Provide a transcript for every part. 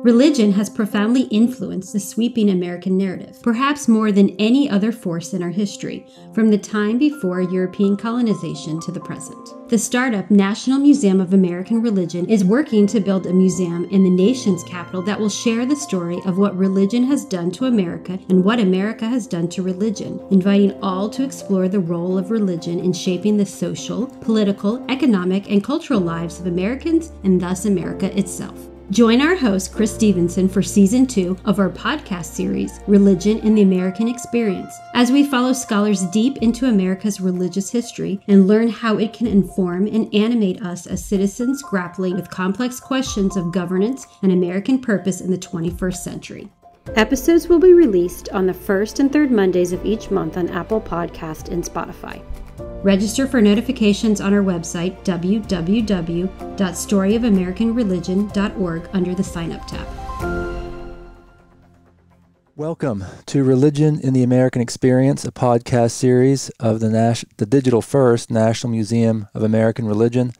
Religion has profoundly influenced the sweeping American narrative, perhaps more than any other force in our history, from the time before European colonization to the present. The startup National Museum of American Religion is working to build a museum in the nation's capital that will share the story of what religion has done to America and what America has done to religion, inviting all to explore the role of religion in shaping the social, political, economic, and cultural lives of Americans and thus America itself. Join our host, Chris Stevenson, for Season 2 of our podcast series, Religion in the American Experience, as we follow scholars deep into America's religious history and learn how it can inform and animate us as citizens grappling with complex questions of governance and American purpose in the 21st century. Episodes will be released on the first and third Mondays of each month on Apple Podcast and Spotify. Register for notifications on our website, www.storyofamericanreligion.org, under the Sign Up tab. Welcome to Religion in the American Experience, a podcast series of the Digital First National Museum of American Religion,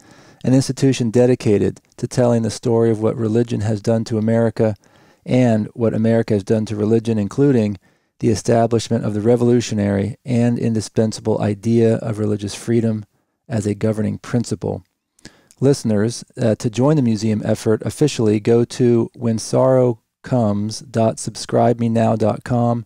an institution dedicated to telling the story of what religion has done to America and what America has done to religion, including the establishment of the revolutionary and indispensable idea of religious freedom as a governing principle. Listeners, to join the museum effort officially, go to whensorrowcomes.subscribemenow.com,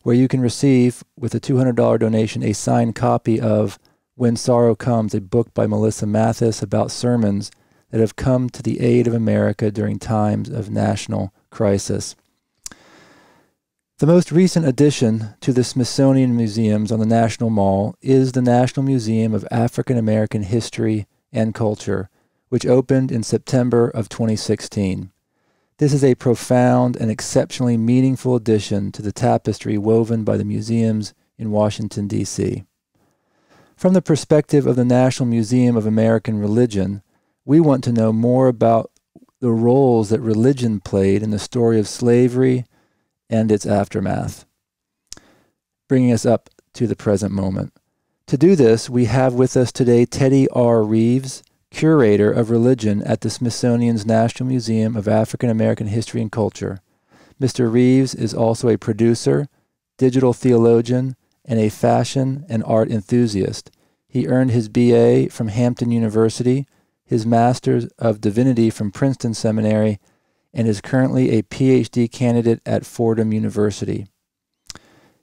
where you can receive, with a $200 donation, a signed copy of When Sorrow Comes, a book by Melissa Mathis about sermons that have come to the aid of America during times of national crisis. The most recent addition to the Smithsonian museums on the National Mall is the National Museum of African American History and Culture, which opened in September of 2016. This is a profound and exceptionally meaningful addition to the tapestry woven by the museums in Washington, D.C. From the perspective of the National Museum of American Religion, we want to know more about the roles that religion played in the story of slavery and its aftermath, bringing us up to the present moment. To do this, we have with us today Teddy R. Reeves, curator of religion at the Smithsonian's National Museum of African American History and Culture. Mr. Reeves is also a producer, digital theologian, and a fashion and art enthusiast. He earned his BA from Hampton University, his Master of Divinity from Princeton Seminary, and is currently a PhD candidate at Fordham University.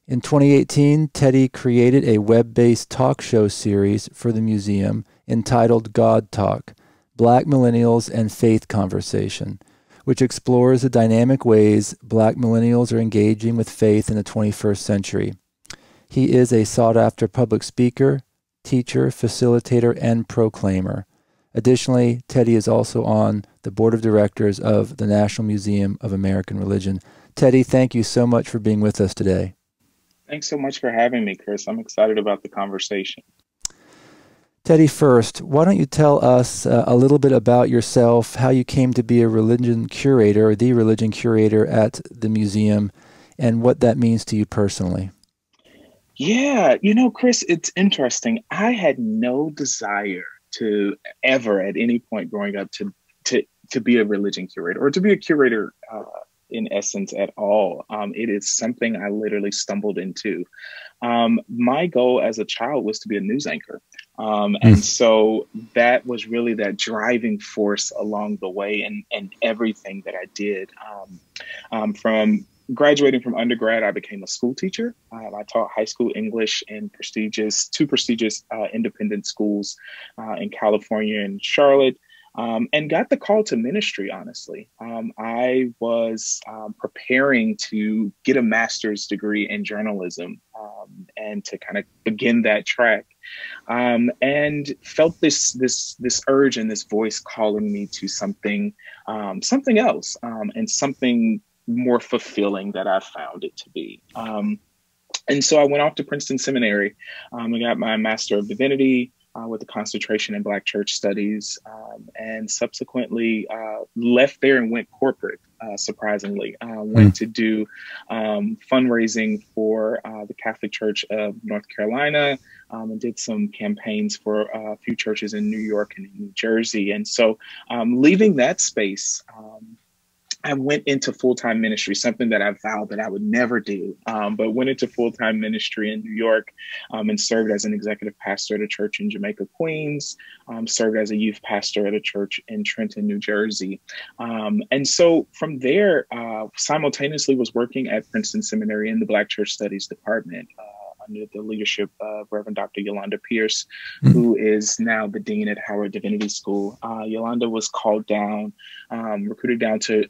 In 2018, Teddy created a web-based talk show series for the museum entitled God Talk, Black Millennials and Faith Conversation, which explores the dynamic ways Black millennials are engaging with faith in the 21st century. He is a sought-after public speaker, teacher, facilitator, and proclaimer. Additionally, Teddy is also on the board of directors of the National Museum of American Religion. Teddy, thank you so much for being with us today. Thanks so much for having me, Chris. I'm excited about the conversation. Teddy, first, why don't you tell us a little bit about yourself, how you came to be a religion curator, or the religion curator at the museum, and what that means to you personally? Yeah, Chris, it's interesting. I had no desire to ever at any point growing up to be a religion curator or to be a curator in essence at all. It is something I literally stumbled into. My goal as a child was to be a news anchor. And so that was really that driving force along the way and everything that I did. From graduating from undergrad, I became a school teacher. I taught high school English in two prestigious independent schools in California and Charlotte, and got the call to ministry, honestly. I was preparing to get a master's degree in journalism and to kind of begin that track, and felt this urge and this voice calling me to something else, and something more fulfilling that I found it to be. And so I went off to Princeton Seminary. I got my Master of Divinity with a concentration in Black church studies, and subsequently left there and went corporate, surprisingly. Went to do fundraising for the Catholic Church of North Carolina, and did some campaigns for a few churches in New York and New Jersey. And so leaving that space, I went into full-time ministry, something that I vowed that I would never do, but went into full-time ministry in New York, and served as an executive pastor at a church in Jamaica, Queens, served as a youth pastor at a church in Trenton, New Jersey. And so from there, simultaneously was working at Princeton Seminary in the Black Church Studies department, under the leadership of Reverend Dr. Yolanda Pierce, who is now the dean at Howard Divinity School. Yolanda was called down, recruited down to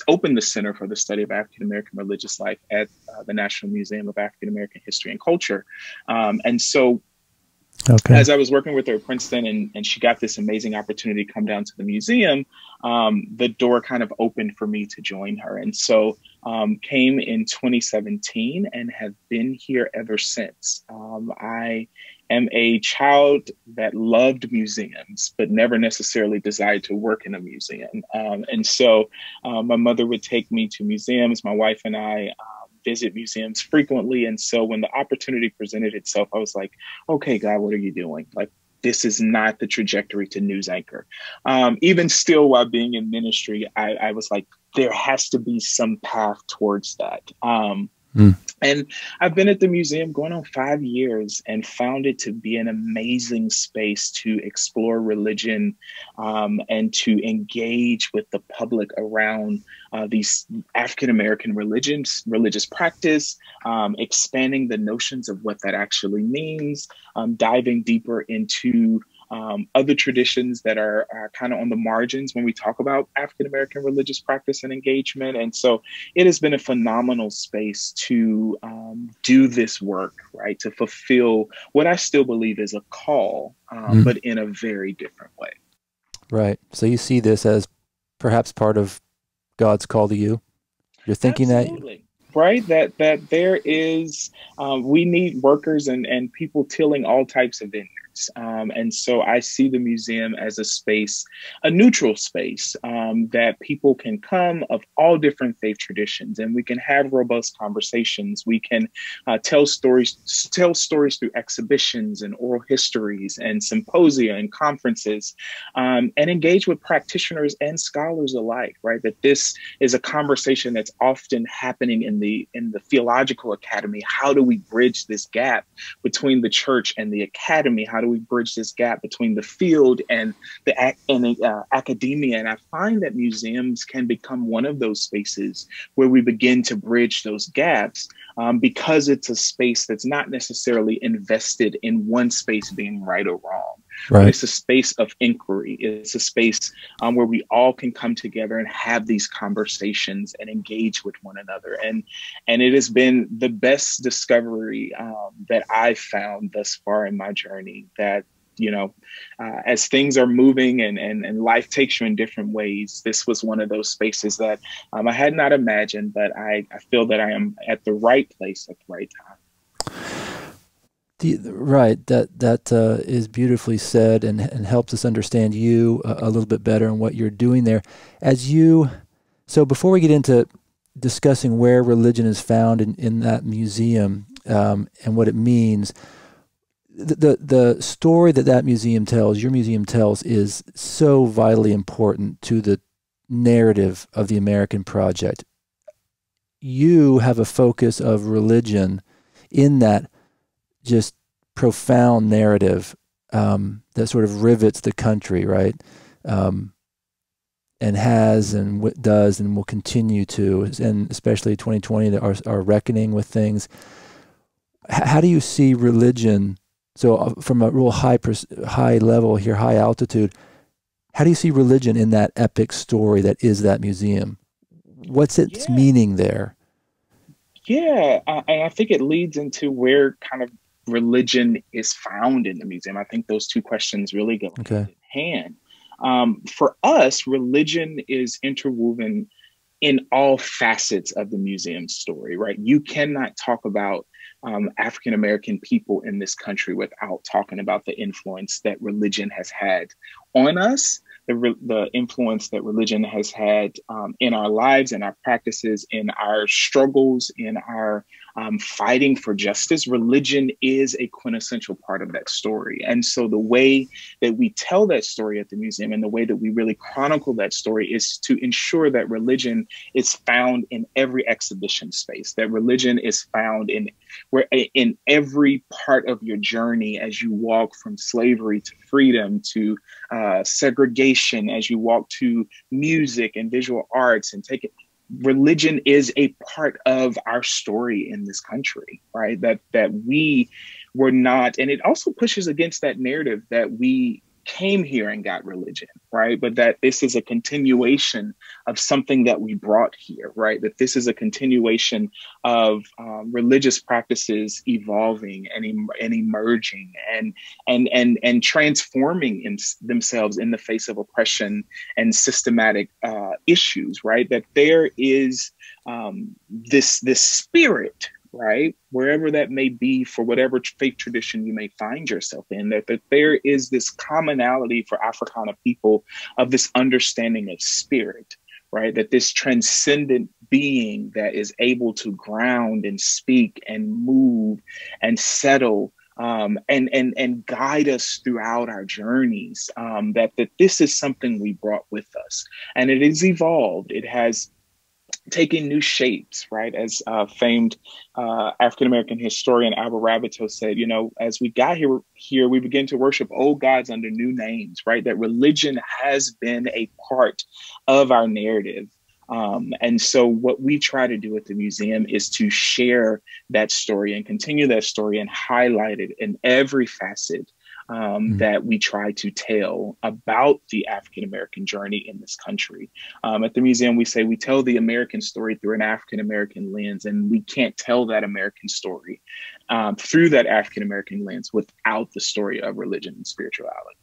open the Center for the Study of African American Religious Life at the National Museum of African American History and Culture. And so as I was working with her at Princeton and she got this amazing opportunity to come down to the museum, the door kind of opened for me to join her. And so came in 2017 and have been here ever since. I am a child that loved museums, but never necessarily desired to work in a museum. And so my mother would take me to museums. My wife and I visit museums frequently. And so when the opportunity presented itself, I was like, okay, God, what are you doing? Like, this is not the trajectory to news anchor. Even still, while being in ministry, I was like, there has to be some path towards that. And I've been at the museum going on 5 years and found it to be an amazing space to explore religion, and to engage with the public around these African-American religious practice, expanding the notions of what that actually means, diving deeper into other traditions that are kind of on the margins when we talk about African-American religious practice and engagement. And so it has been a phenomenal space to do this work, right? To fulfill what I still believe is a call, but in a very different way. Right. So you see this as perhaps part of God's call to you? You're thinking Absolutely. Right, that there is, we need workers and people tilling all types of vineyards. And so I see the museum as a space, a neutral space, that people can come of all different faith traditions, and we can have robust conversations. We can tell stories through exhibitions and oral histories and symposia and conferences, and engage with practitioners and scholars alike, right? That this is a conversation that's often happening in the theological academy. How do we bridge this gap between the church and the academy? How do we bridge this gap between the field and the academia? And I find that museums can become one of those spaces where we begin to bridge those gaps, because it's a space that's not necessarily invested in one space being right or wrong. Right. It's a space of inquiry. It's a space where we all can come together and have these conversations and engage with one another. And it has been the best discovery that I've found thus far in my journey, that, you know, as things are moving and life takes you in different ways, this was one of those spaces that I had not imagined, but I feel that I am at the right place at the right time. Right. That is beautifully said and helps us understand you a little bit better and what you're doing there. So before we get into discussing where religion is found in that museum, and what it means, the story that museum tells, your museum tells, is so vitally important to the narrative of the American project. You have a focus of religion in that just profound narrative that sort of rivets the country, right? And has and does and will continue to, and especially 2020 that are reckoning with things. How do you see religion? So from a real high level here, high altitude, how do you see religion in that epic story that is that museum? What's its meaning there? Yeah, and I think it leads into where kind of religion is found in the museum. I think those two questions really go hand in hand. For us, religion is interwoven in all facets of the museum story, right? You cannot talk about African-American people in this country without talking about the influence that religion has had on us, the influence that religion has had in our lives, in our practices, in our struggles, in our fighting for justice, religion is a quintessential part of that story. And so the way that we tell that story at the museum and the way that we really chronicle that story is to ensure that religion is found in every exhibition space, that religion is found in every part of your journey as you walk from slavery to freedom to segregation, as you walk to music and visual arts and take it. Religion is a part of our story in this country, right? That we were not, and it also pushes against that narrative that we came here and got religion, right? But that this is a continuation of something that we brought here, right? That this is a continuation of religious practices evolving and emerging and transforming themselves in the face of oppression and systematic issues, right? That there is this spirit, right, wherever that may be, for whatever faith tradition you may find yourself in, that there is this commonality for Africana people of this understanding of spirit, right? That this transcendent being that is able to ground and speak and move and settle and guide us throughout our journeys, that this is something we brought with us. And it has evolved. It has taking new shapes, right? As famed African-American historian Albert Rabbitoh said, as we got here, we begin to worship old gods under new names, right? That religion has been a part of our narrative. And so what we try to do at the museum is to share that story and continue that story and highlight it in every facet that we try to tell about the African-American journey in this country. At the museum, we say we tell the American story through an African-American lens, and we can't tell that American story through that African-American lens without the story of religion and spirituality.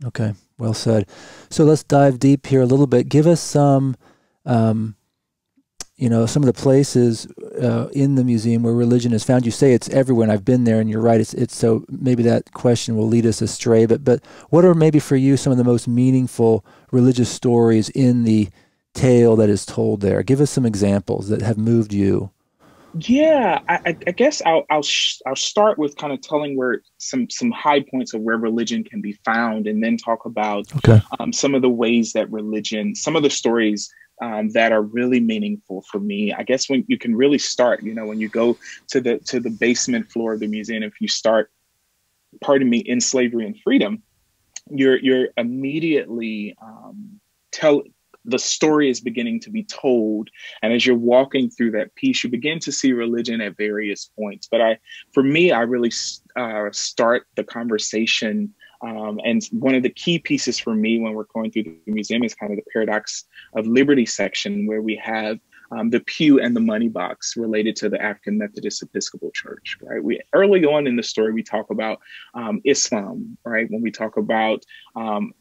Okay, well said. So let's dive deep here a little bit. Give us some some of the places in the museum where religion is found. You say it's everywhere, and I've been there, and you're right. It's so maybe that question will lead us astray. But what are maybe for you some of the most meaningful religious stories in the tale that is told there? Give us some examples that have moved you. Yeah, I guess I'll start with kind of telling where some high points of where religion can be found, and then talk about some of the ways that religion, some of the stories that are really meaningful for me. I guess when you can really start, when you go to the basement floor of the museum, if you start, in slavery and freedom, you're immediately the story is beginning to be told. And as you're walking through that piece, you begin to see religion at various points. But I really start the conversation. And one of the key pieces for me when we're going through the museum is kind of the Paradox of Liberty section, where we have the pew and the money box related to the African Methodist Episcopal Church, right? Early on in the story, we talk about Islam, right? When we talk about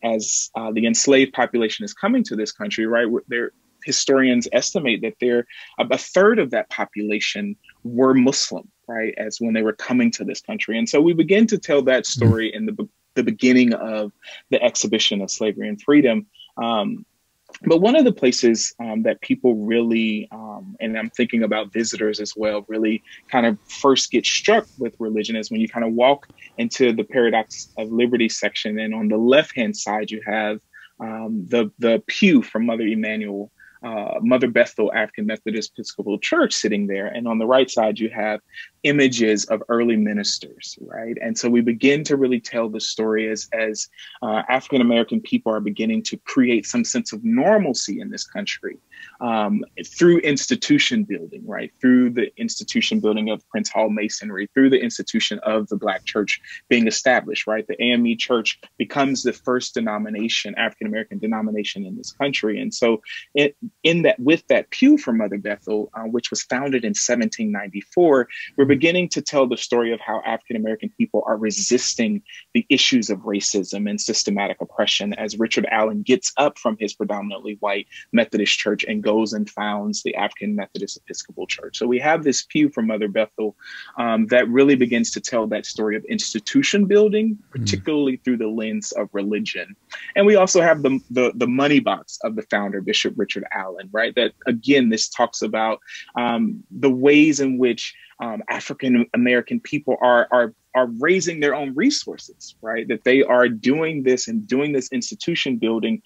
as the enslaved population is coming to this country, right? Historians estimate that a third of that population were Muslim, right? As when they were coming to this country. And so we begin to tell that story in the beginning of the exhibition of Slavery and Freedom. But one of the places that people really, and I'm thinking about visitors as well, really kind of first get struck with religion is when you kind of walk into the Paradox of Liberty section. And on the left-hand side, you have the pew from Mother Bethel African Methodist Episcopal Church sitting there. And on the right side, you have images of early ministers, right? And so we begin to really tell the story as African-American people are beginning to create some sense of normalcy in this country through institution building, right? Through the institution building of Prince Hall Masonry, through the institution of the Black church being established, right? The AME Church becomes the first denomination, African-American denomination in this country. And so with that pew from Mother Bethel, which was founded in 1794, we're beginning to tell the story of how African-American people are resisting the issues of racism and systematic oppression as Richard Allen gets up from his predominantly white Methodist church and goes and founds the African Methodist Episcopal Church. So we have this pew from Mother Bethel that really begins to tell that story of institution building, particularly through the lens of religion. And we also have the money box of the founder, Bishop Richard Allen, right? That, again, this talks about the ways in which African American people are raising their own resources, right? That they are doing this and doing this institution building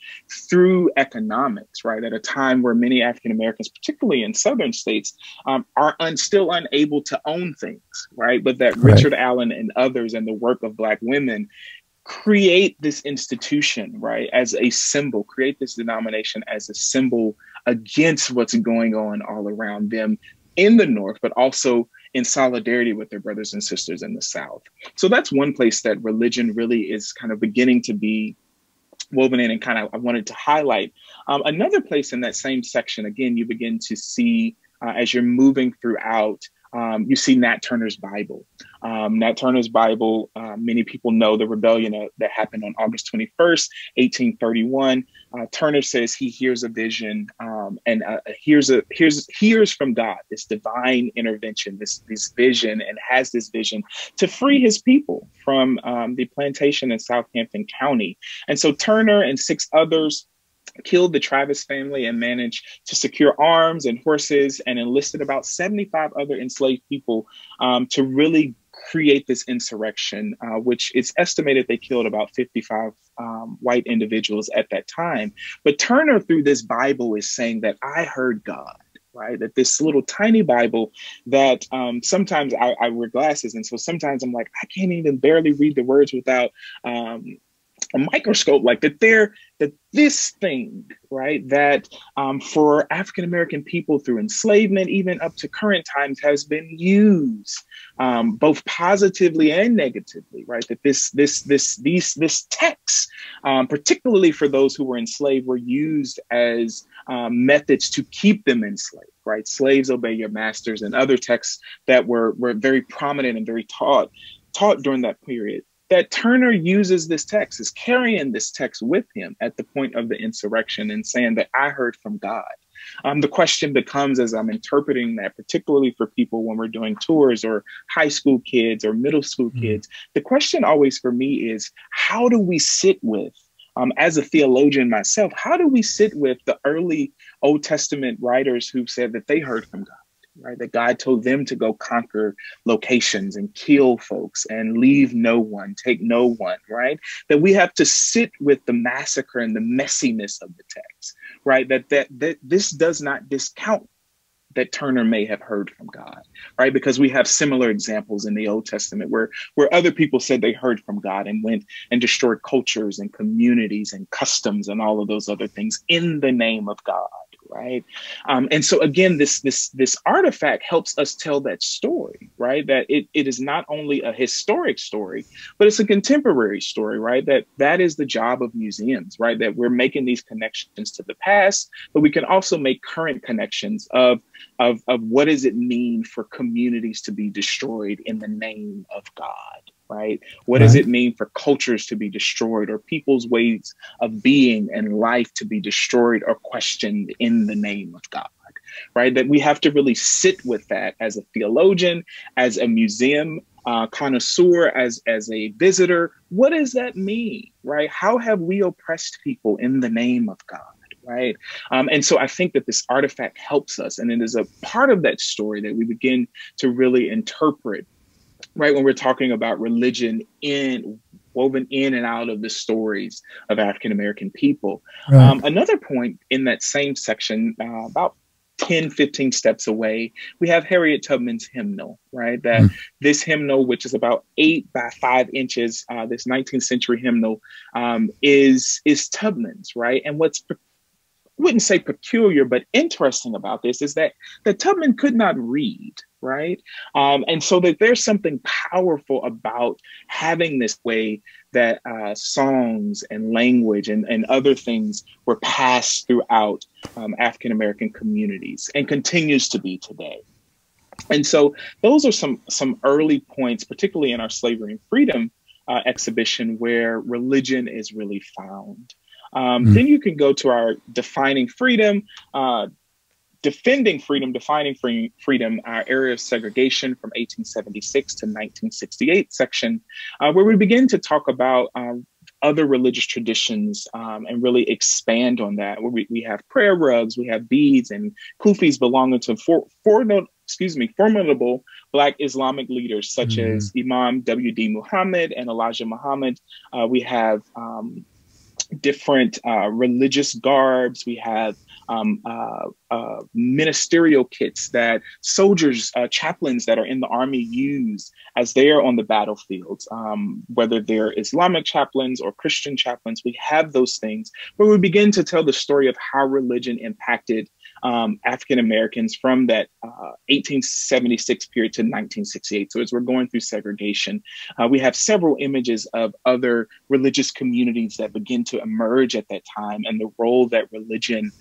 through economics, right? At a time where many African Americans, particularly in southern states, are still unable to own things, right? But that Richard Allen and others and the work of Black women create this institution, right, as a symbol, create this denomination as a symbol against what's going on all around them in the North, but also in solidarity with their brothers and sisters in the South. So that's one place that religion really is kind of beginning to be woven in, and kind of I wanted to highlight. Another place in that same section, again, you begin to see as you're moving throughout, you see Nat Turner's Bible. Nat Turner's Bible, many people know the rebellion that happened on August 21st, 1831. Turner says he hears a vision and hears from God, this divine intervention, this vision, and has this vision to free his people from the plantation in Southampton County. And so Turner and 6 others killed the Travis family and managed to secure arms and horses, and enlisted about 75 other enslaved people to really create this insurrection, which it's estimated they killed about 55 white individuals at that time. But Turner, through this Bible, is saying that I heard God. Right, that this little tiny Bible that sometimes I wear glasses, and so sometimes I'm like, I can't even barely read the words without a microscope, like that this thing, right, that for African American people through enslavement, even up to current times, has been used both positively and negatively, right? That this text, particularly for those who were enslaved, were used as methods to keep them enslaved, right? Slaves obey your masters, and other texts that were very prominent and very taught during that period. That Turner uses this text, is carrying this text with him at the point of the insurrection and saying that I heard from God. The question becomes, as I'm interpreting that, particularly for people when we're doing tours or high school kids or middle school kids, the question always for me is, how do we sit with, as a theologian myself, how do we sit with the early Old Testament writers who said that they heard from God? Right, that God told them to go conquer locations and kill folks and leave no one, take no one, right? That we have to sit with the massacre and the messiness of the text, right? That this does not discount that Turner may have heard from God, right? Because we have similar examples in the Old Testament where other people said they heard from God and went and destroyed cultures and communities and customs and all of those other things in the name of God. Right. And so, again, this artifact helps us tell that story, right? That it is not only a historic story, but it's a contemporary story, right? That is the job of museums, right? That we're making these connections to the past, but we can also make current connections of what does it mean for communities to be destroyed in the name of God. Right? What does it mean for cultures to be destroyed, or people's ways of being and life to be destroyed or questioned in the name of God? Right? That we have to really sit with that as a theologian, as a museum connoisseur, as a visitor. What does that mean? Right? How have we oppressed people in the name of God? Right. And so I think that this artifact helps us, and it is a part of that story that we begin to really interpret. Right, when we're talking about religion woven in and out of the stories of African American people. Right. Another point in that same section, about 10, 15 steps away, we have Harriet Tubman's hymnal, right? That this hymnal, which is about 8 by 5 inches, this 19th century hymnal, is Tubman's, right? And what's wouldn't say peculiar, but interesting about this is that Tubman could not read, right? And so that there's something powerful about having this way that songs and language and other things were passed throughout African-American communities and continues to be today. And so those are some early points, particularly in our Slavery and Freedom exhibition, where religion is really found. Then you can go to our Defining Freedom, Defending Freedom, Defining Freedom, our area of segregation from 1876 to 1968 section, where we begin to talk about other religious traditions and really expand on that. Where we have prayer rugs, we have beads and kufis belonging to formidable Black Islamic leaders such as Imam W.D. Muhammad and Elijah Muhammad. We have different religious garbs. We have ministerial kits that soldiers, chaplains that are in the army use as they are on the battlefields, whether they're Islamic chaplains or Christian chaplains. We have those things where we begin to tell the story of how religion impacted African Americans from that 1876 period to 1968. So as we're going through segregation, we have several images of other religious communities that begin to emerge at that time and the role that religion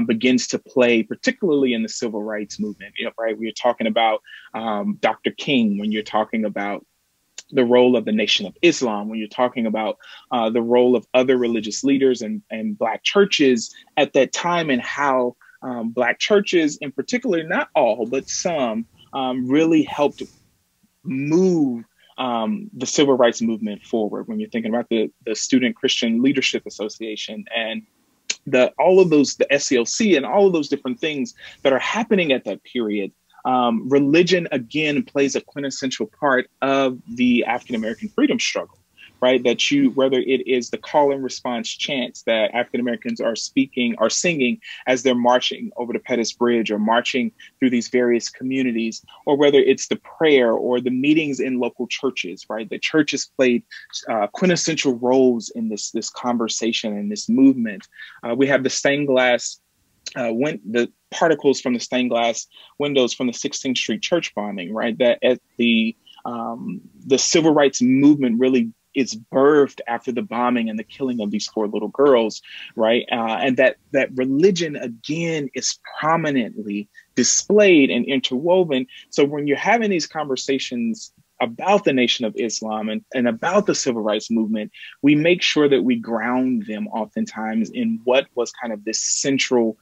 begins to play, particularly in the civil rights movement. Right? We're talking about Dr. King, when you're talking about the role of the Nation of Islam, when you're talking about the role of other religious leaders and Black churches at that time, and how Black churches in particular, not all, but some, really helped move the civil rights movement forward. When you're thinking about the Student Christian Leadership Association and all of those, the SCLC and all of those different things that are happening at that period, religion again plays a quintessential part of the African American freedom struggle. Right, that whether it is the call and response chants that African Americans are singing as they're marching over the Pettus Bridge or marching through these various communities, or whether it's the prayer or the meetings in local churches, right? The churches played quintessential roles in this conversation and this movement. We have the stained glass, the particles from the stained glass windows from the 16th Street church bombing, right? That at the civil rights movement really is birthed after the bombing and the killing of these 4 little girls, right? And that religion, again, is prominently displayed and interwoven. So when you're having these conversations about the Nation of Islam and about the civil rights movement, we make sure that we ground them oftentimes in what was kind of this central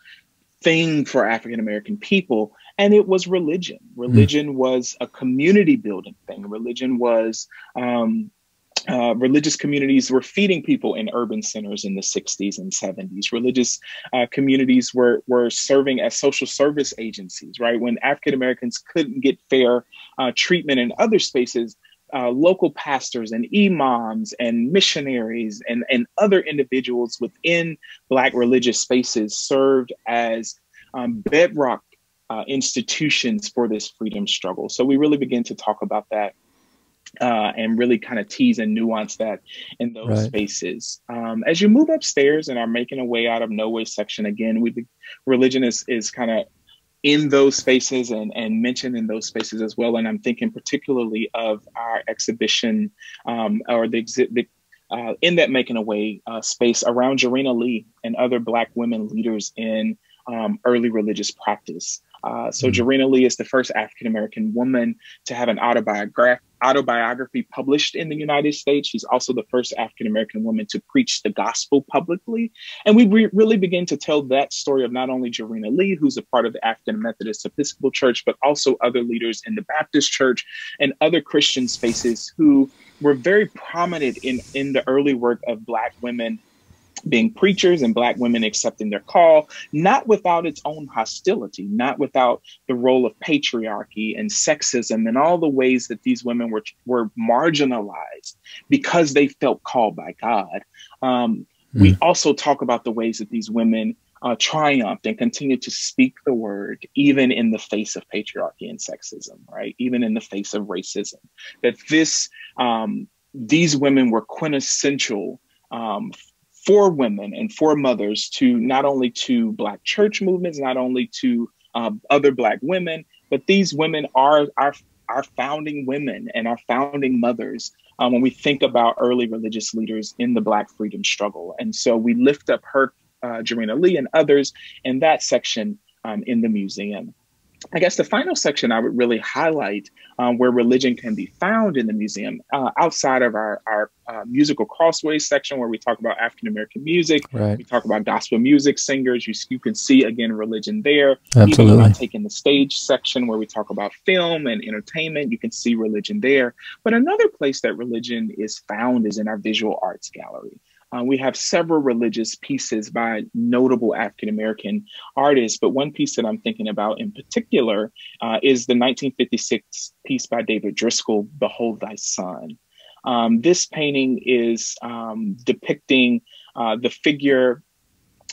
thing for African American people. And it was religion. Religion was a community building thing. Religion was religious communities were feeding people in urban centers in the 60s and 70s. Religious communities were serving as social service agencies, right? When African Americans couldn't get fair treatment in other spaces, local pastors and imams and missionaries and other individuals within Black religious spaces served as bedrock institutions for this freedom struggle. So we really begin to talk about that and really kind of tease and nuance that in those spaces. As you move upstairs and are making a way out of No Way section, again, religion is kind of in those spaces and mentioned in those spaces as well. And I'm thinking particularly of our exhibition or the exhibit in that Making a Way space around Jarena Lee and other Black women leaders in early religious practice. So Jarena Lee is the first African-American woman to have an autobiography published in the United States. She's also the first African-American woman to preach the gospel publicly. And we really begin to tell that story of not only Jarena Lee, who's a part of the African Methodist Episcopal Church, but also other leaders in the Baptist Church and other Christian spaces who were very prominent in the early work of Black women being preachers and Black women accepting their call, not without its own hostility, not without the role of patriarchy and sexism and all the ways that these women were marginalized because they felt called by God. We also talk about the ways that these women triumphed and continued to speak the word, even in the face of patriarchy and sexism, right? Even in the face of racism, that these women were quintessential for women and for mothers to not only to Black church movements, not only to other Black women, but these women are our founding women and our founding mothers when we think about early religious leaders in the Black freedom struggle. And so we lift up her, Jarena Lee and others in that section in the museum. I guess the final section I would really highlight where religion can be found in the museum outside of our musical crossways section where we talk about African-American music. We talk about gospel music singers. You can see, again, religion there. Absolutely. Even taking the stage section where we talk about film and entertainment, you can see religion there. But another place that religion is found is in our visual arts gallery. We have several religious pieces by notable African-American artists, but one piece that I'm thinking about in particular is the 1956 piece by David Driscoll, Behold Thy Son. This painting is depicting the figure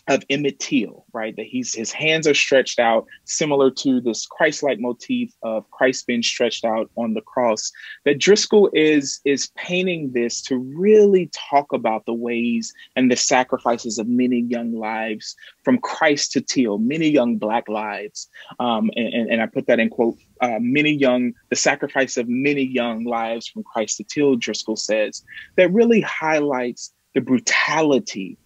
of Emmett Till, right? That his hands are stretched out, similar to this Christ-like motif of Christ being stretched out on the cross. That Driscoll is painting this to really talk about the ways and the sacrifices of many young lives, from Christ to Till, many young Black lives, and I put that in quote. The sacrifice of many young lives from Christ to Till, Driscoll says, that really highlights the brutality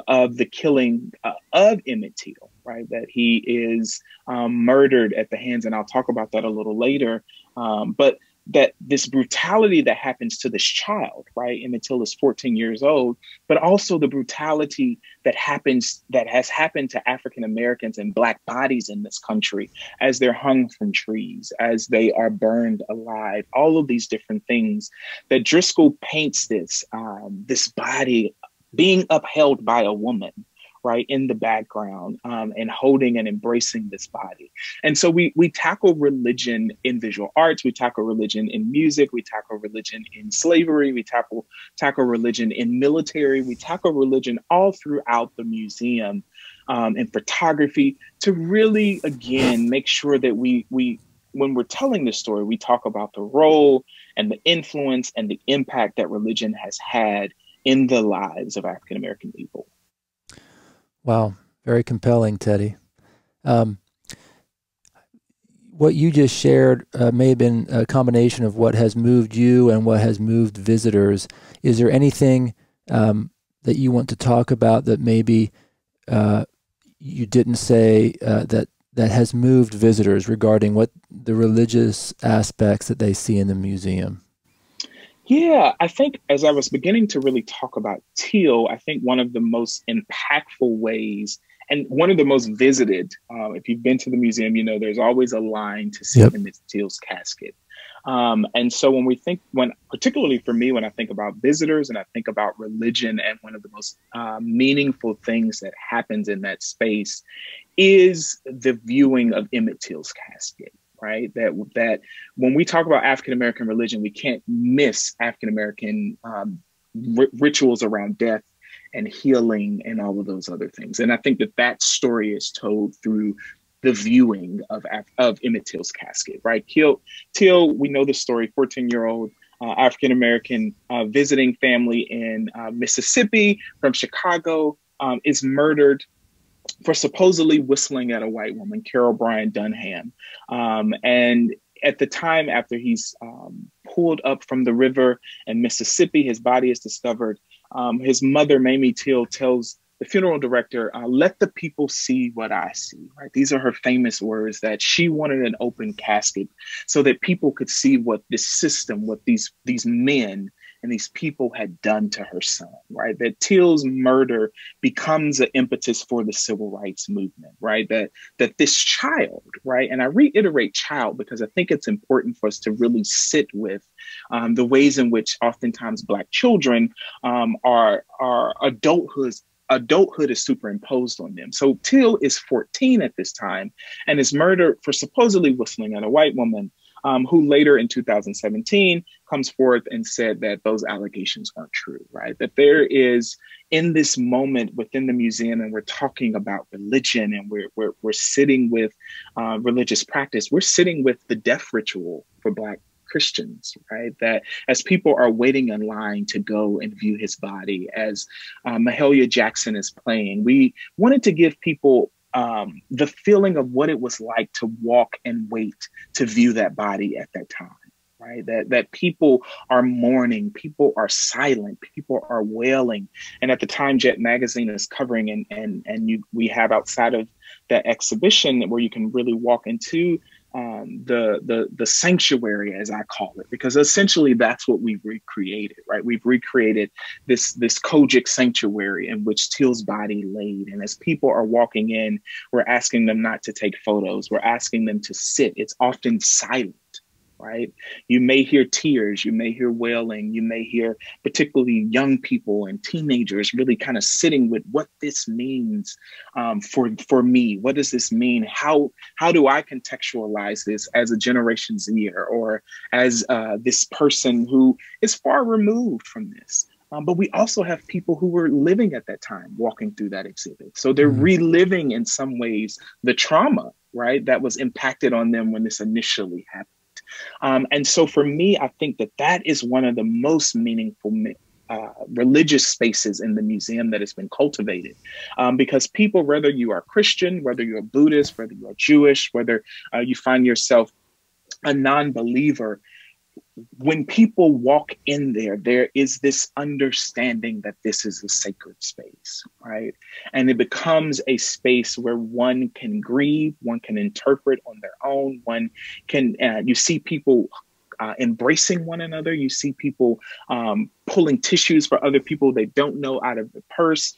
of the killing of Emmett Till, right? That he is murdered at the hands, and I'll talk about that a little later, but that this brutality that happens to this child, right? Emmett Till is 14 years old, but also the brutality that has happened to African Americans and Black bodies in this country as they're hung from trees, as they are burned alive, all of these different things, that Driscoll paints this body being upheld by a woman, right, in the background, and holding and embracing this body. And so we tackle religion in visual arts, we tackle religion in music, we tackle religion in slavery, we tackle religion in military, we tackle religion all throughout the museum, and photography, to really, again, make sure that we when we're telling this story, we talk about the role and the influence and the impact that religion has had in the lives of African American people. Wow, very compelling, Teddy. What you just shared may have been a combination of what has moved you and what has moved visitors. Is there anything that you want to talk about that maybe you didn't say that has moved visitors regarding what the religious aspects that they see in the museum? Yeah, I think as I was beginning to really talk about Till, I think one of the most impactful ways and one of the most visited, if you've been to the museum, you know, there's always a line to see Emmett Till's casket. And so particularly for me, when I think about visitors and I think about religion, and one of the most meaningful things that happens in that space is the viewing of Emmett Till's casket. Right, that when we talk about African American religion, we can't miss African American rituals around death and healing and all of those other things. And I think that story is told through the viewing of Emmett Till's casket. Right, Till, we know the story. 14-year-old African American visiting family in Mississippi from Chicago is murdered for supposedly whistling at a white woman, Carol Bryan Dunham. And at the time, after he's pulled up from the river in Mississippi, his body is discovered. His mother, Mamie Till, tells the funeral director, let the people see what I see, right? These are her famous words, that she wanted an open casket so that people could see what this system, what these men and these people had done to her son, right? That Till's murder becomes an impetus for the civil rights movement, right? That this child, right? And I reiterate child because I think it's important for us to really sit with the ways in which oftentimes Black children are adulthood is superimposed on them. So Till is 14 at this time and is murdered for supposedly whistling at a white woman, who later in 2017 comes forth and said that those allegations aren't true, right? That there is, in this moment within the museum, and we're talking about religion, and we're sitting with religious practice, we're sitting with the death ritual for Black Christians, right? That as people are waiting in line to go and view his body, as Mahalia Jackson is playing, we wanted to give people the feeling of what it was like to walk and wait to view that body at that time, right? That people are mourning, people are silent, people are wailing. And at the time, Jet Magazine is covering, we have outside of that exhibition where you can really walk into the sanctuary, as I call it, because essentially that's what we've recreated, right? We've recreated this Kojic sanctuary in which Till's body laid. And as people are walking in, we're asking them not to take photos. We're asking them to sit. It's often silent, right? You may hear tears, you may hear wailing, you may hear particularly young people and teenagers really kind of sitting with what this means for me. What does this mean? How do I contextualize this as a Generation Zer or as this person who is far removed from this? But we also have people who were living at that time walking through that exhibit. So they're reliving in some ways the trauma, right, that was impacted on them when this initially happened. And so for me, I think that is one of the most meaningful religious spaces in the museum that has been cultivated, because people, whether you are Christian, whether you're Buddhist, whether you're Jewish, whether you find yourself a non-believer, when people walk in there is this understanding that this is a sacred space, right? And it becomes a space where one can grieve, one can interpret on their own, one can, you see people embracing one another. You see people pulling tissues for other people they don't know out of the purse.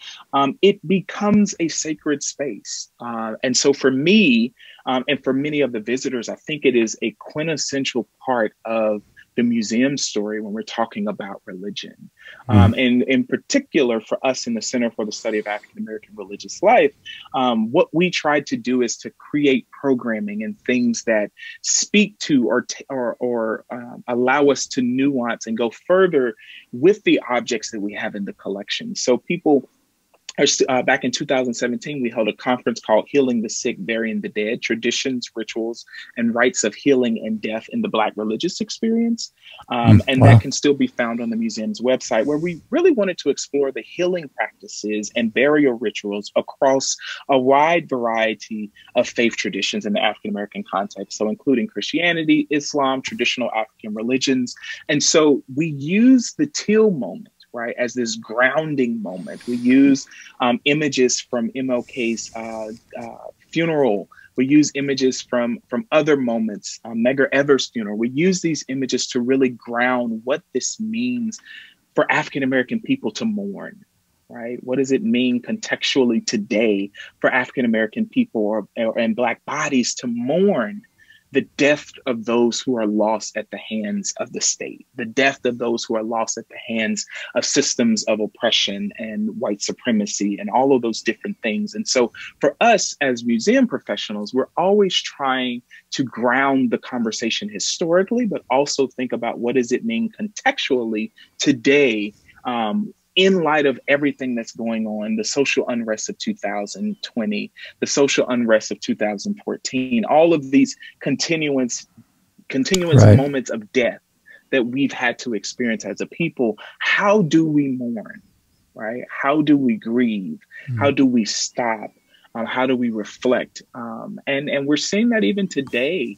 It becomes a sacred space. And so for me, and for many of the visitors, I think it is a quintessential part of the museum story when we're talking about religion. And in particular, for us in the Center for the Study of African American Religious Life, what we tried to do is to create programming and things that speak to or allow us to nuance and go further with the objects that we have in the collection. So people, back in 2017, we held a conference called Healing the Sick, Burying the Dead, Traditions, Rituals, and Rites of Healing and Death in the Black Religious Experience. And that can still be found on the museum's website, where we really wanted to explore the healing practices and burial rituals across a wide variety of faith traditions in the African-American context. So including Christianity, Islam, traditional African religions. And so we use the Till moment, right, as this grounding moment. We use images from MLK's funeral. We use images from other moments, Medgar Evers' funeral. We use these images to really ground what this means for African-American people to mourn, right? What does it mean contextually today for African-American people and Black bodies to mourn the death of those who are lost at the hands of the state, the death of those who are lost at the hands of systems of oppression and white supremacy and all of those different things. And so for us as museum professionals, we're always trying to ground the conversation historically, but also think about what does it mean contextually today, in light of everything that's going on, the social unrest of 2020, the social unrest of 2014, all of these continuous moments of death that we've had to experience as a people. How do we mourn, right? How do we grieve? How do we stop? How do we reflect? And we're seeing that even today,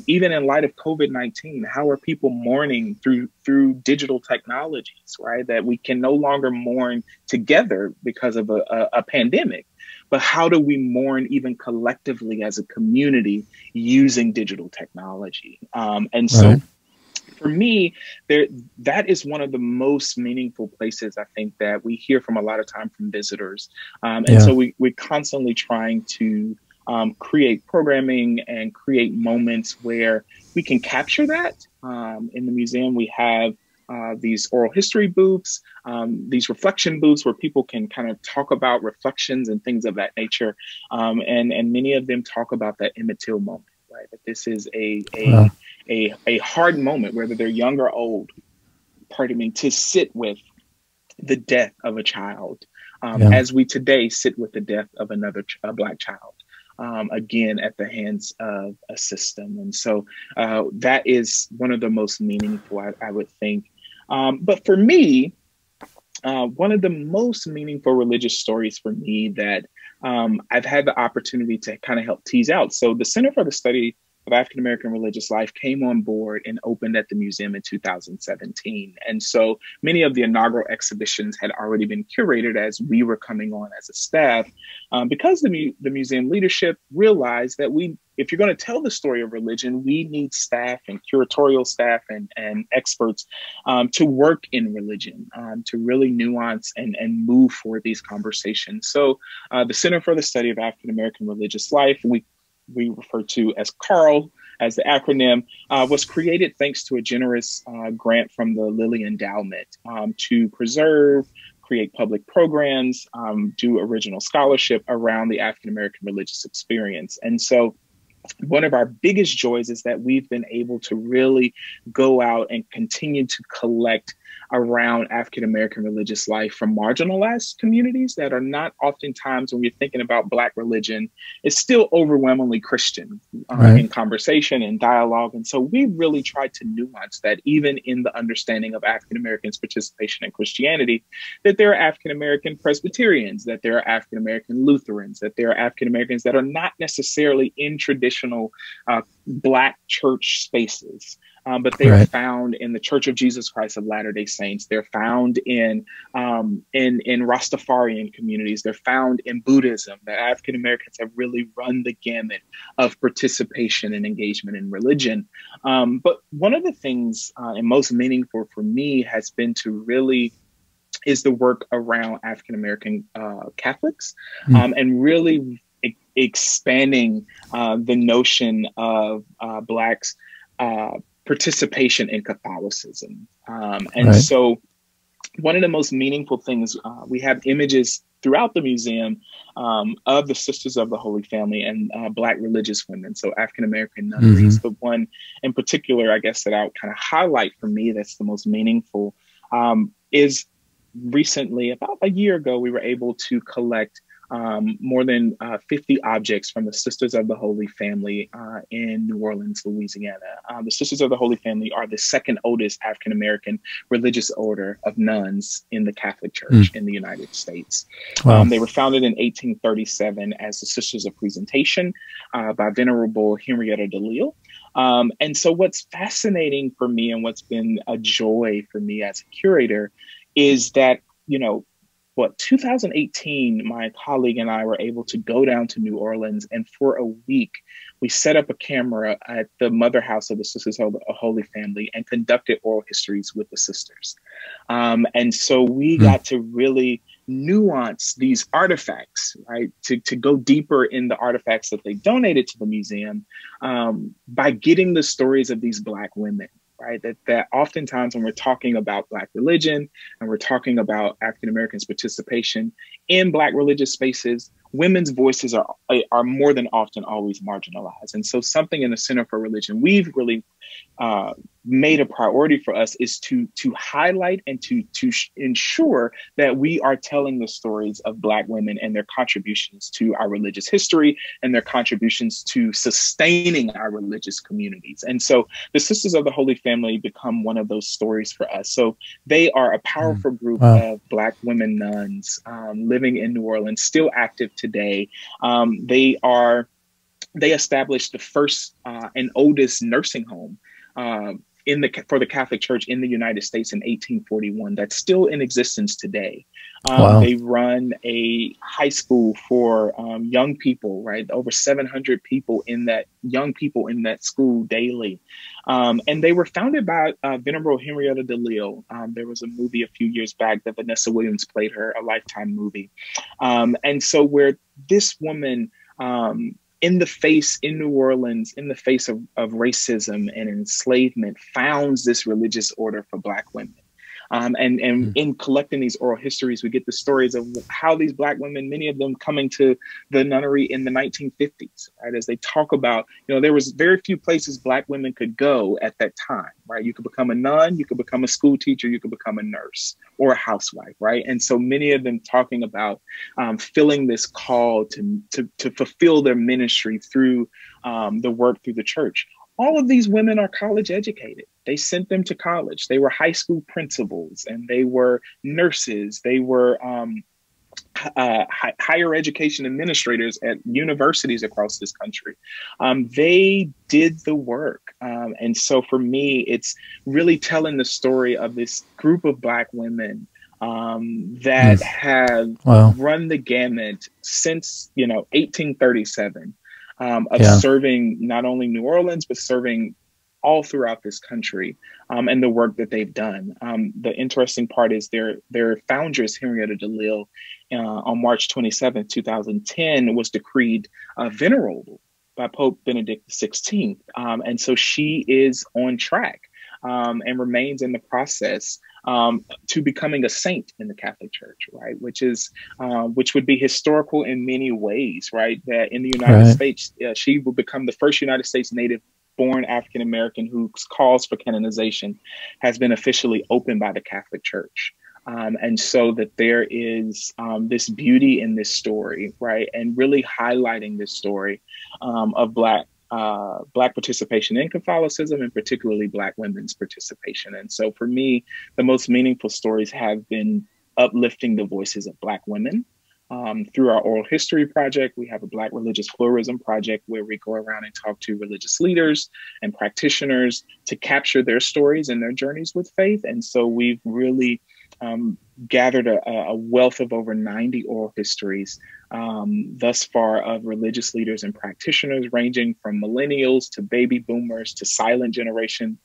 even in light of COVID-19, how are people mourning through digital technologies, right? That we can no longer mourn together because of a pandemic, but how do we mourn even collectively as a community using digital technology? And so for me, that is one of the most meaningful places, I think, that we hear from a lot of time from visitors. So we're constantly trying to create programming and create moments where we can capture that. In the museum, we have these oral history booths, these reflection booths where people can kind of talk about reflections and things of that nature. And many of them talk about that Emmett Till moment, right? That this is a hard moment, whether they're young or old, to sit with the death of a child, as we today sit with the death of a Black child, again, at the hands of a system. And so that is one of the most meaningful, I would think. But for me, one of the most meaningful religious stories for me that I've had the opportunity to kind of help tease out. So the Center for the Study of African American Religious Life came on board and opened at the museum in 2017. And so many of the inaugural exhibitions had already been curated as we were coming on as a staff, because the museum leadership realized that if you're going to tell the story of religion, we need staff and curatorial staff and experts to work in religion, to really nuance and move forward these conversations. So the Center for the Study of African American Religious Life, we refer to as CARL, as the acronym, was created thanks to a generous grant from the Lilly Endowment to preserve, create public programs, do original scholarship around the African American religious experience. And so one of our biggest joys is that we've been able to really go out and continue to collect around African American religious life from marginalized communities that are not oftentimes, when you're thinking about Black religion, it's still overwhelmingly Christian in conversation and dialogue. And so we really tried to nuance that even in the understanding of African Americans' participation in Christianity, that there are African American Presbyterians, that there are African American Lutherans, that there are African Americans that are not necessarily in traditional Black church spaces. But they are found in the Church of Jesus Christ of Latter-day Saints. They're found in Rastafarian communities. They're found in Buddhism. That African Americans have really run the gamut of participation and engagement in religion. But one of the things and most meaningful for me has been to really is the work around African American Catholics and really expanding the notion of Blacks' participation in Catholicism. So one of the most meaningful things, we have images throughout the museum of the Sisters of the Holy Family and Black religious women, so African American nunneries. The one in particular, I guess, that I'll kind of highlight for me that's the most meaningful is recently, about a year ago, we were able to collect more than 50 objects from the Sisters of the Holy Family in New Orleans, Louisiana. The Sisters of the Holy Family are the second oldest African American religious order of nuns in the Catholic Church in the United States. They were founded in 1837 as the Sisters of Presentation by Venerable Henrietta DeLille. And so what's fascinating for me and what's been a joy for me as a curator is that, 2018, my colleague and I were able to go down to New Orleans, and for a week, we set up a camera at the mother house of the Sisters of the Holy Family and conducted oral histories with the sisters. And so we got to really nuance these artifacts, right, to go deeper in the artifacts that they donated to the museum by getting the stories of these Black women. Right, that oftentimes when we're talking about Black religion and we're talking about African Americans' participation in Black religious spaces, women's voices are more than often always marginalized. And so something in the Center for Religion we've really made a priority for us is to highlight and to ensure that we are telling the stories of Black women and their contributions to our religious history and their contributions to sustaining our religious communities. And so the Sisters of the Holy Family become one of those stories for us. So they are a powerful group of Black women nuns living in New Orleans, still active today. They established the first and oldest nursing home for the Catholic Church in the United States in 1841. That's still in existence today. They run a high school for young people, right? Over 700 young people in that school daily. And they were founded by Venerable Henrietta DeLille. There was a movie a few years back that Vanessa Williams played her, a Lifetime movie. And so where this woman, in New Orleans, in the face of racism and enslavement, founds this religious order for Black women. And in collecting these oral histories, we get the stories of how these Black women, many of them coming to the nunnery in the 1950s, right? As they talk about, there was very few places Black women could go at that time, right? You could become a nun, you could become a school teacher, you could become a nurse or a housewife, right? And so many of them talking about feeling this call to fulfill their ministry through the work through the church. All of these women are college educated. They sent them to college. They were high school principals and they were nurses. They were higher education administrators at universities across this country. They did the work. And so for me, it's really telling the story of this group of Black women that have run the gamut since, 1837. Serving not only New Orleans, but serving all throughout this country and the work that they've done. The interesting part is their foundress, Henrietta DeLille, on March 27, 2010, was decreed venerable by Pope Benedict XVI. And so she is on track and remains in the process to becoming a saint in the Catholic Church, right? Which would be historical in many ways, right? That in the United States, she will become the first United States native born African American whose calls for canonization has been officially opened by the Catholic Church. And so that there is this beauty in this story, right? And really highlighting this story of Black participation in Catholicism, and particularly Black women's participation. And so for me, the most meaningful stories have been uplifting the voices of Black women. Through our oral history project, we have a Black religious pluralism project where we go around and talk to religious leaders and practitioners to capture their stories and their journeys with faith. And so we've really gathered a wealth of over 90 oral histories thus far of religious leaders and practitioners, ranging from millennials to baby boomers to silent generation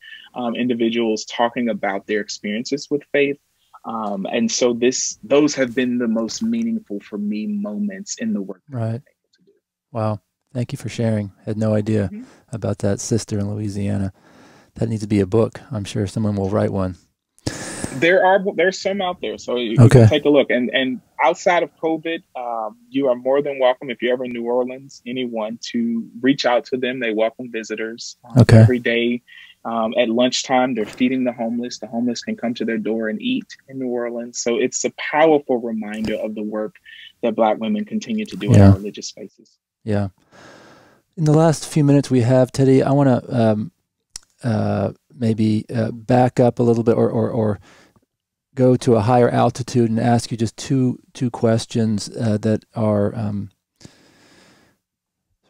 individuals, talking about their experiences with faith. And so those have been the most meaningful for me moments in the work that I've been able to do. Wow. Thank you for sharing. I had no idea about that sister in Louisiana. That needs to be a book. I'm sure someone will write one. There's some out there, so you can take a look. And outside of COVID, you are more than welcome, if you're ever in New Orleans, anyone, to reach out to them. They welcome visitors every day. At lunchtime, they're feeding the homeless. The homeless can come to their door and eat in New Orleans. So it's a powerful reminder of the work that Black women continue to do in our religious spaces. Yeah. In the last few minutes we have, Teddy, I want to maybe back up a little bit or go to a higher altitude and ask you just two questions that are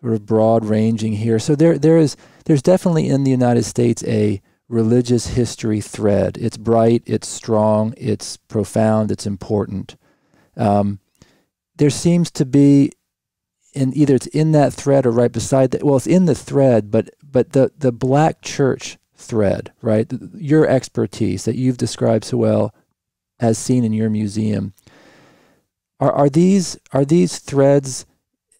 sort of broad ranging here. So there's definitely in the United States a religious history thread. It's bright, it's strong, it's profound, it's important. There seems to be, either it's in that thread or right beside that. Well, it's in the thread, but the Black church thread, right? Your expertise that you've described so well, as seen in your museum, are these threads?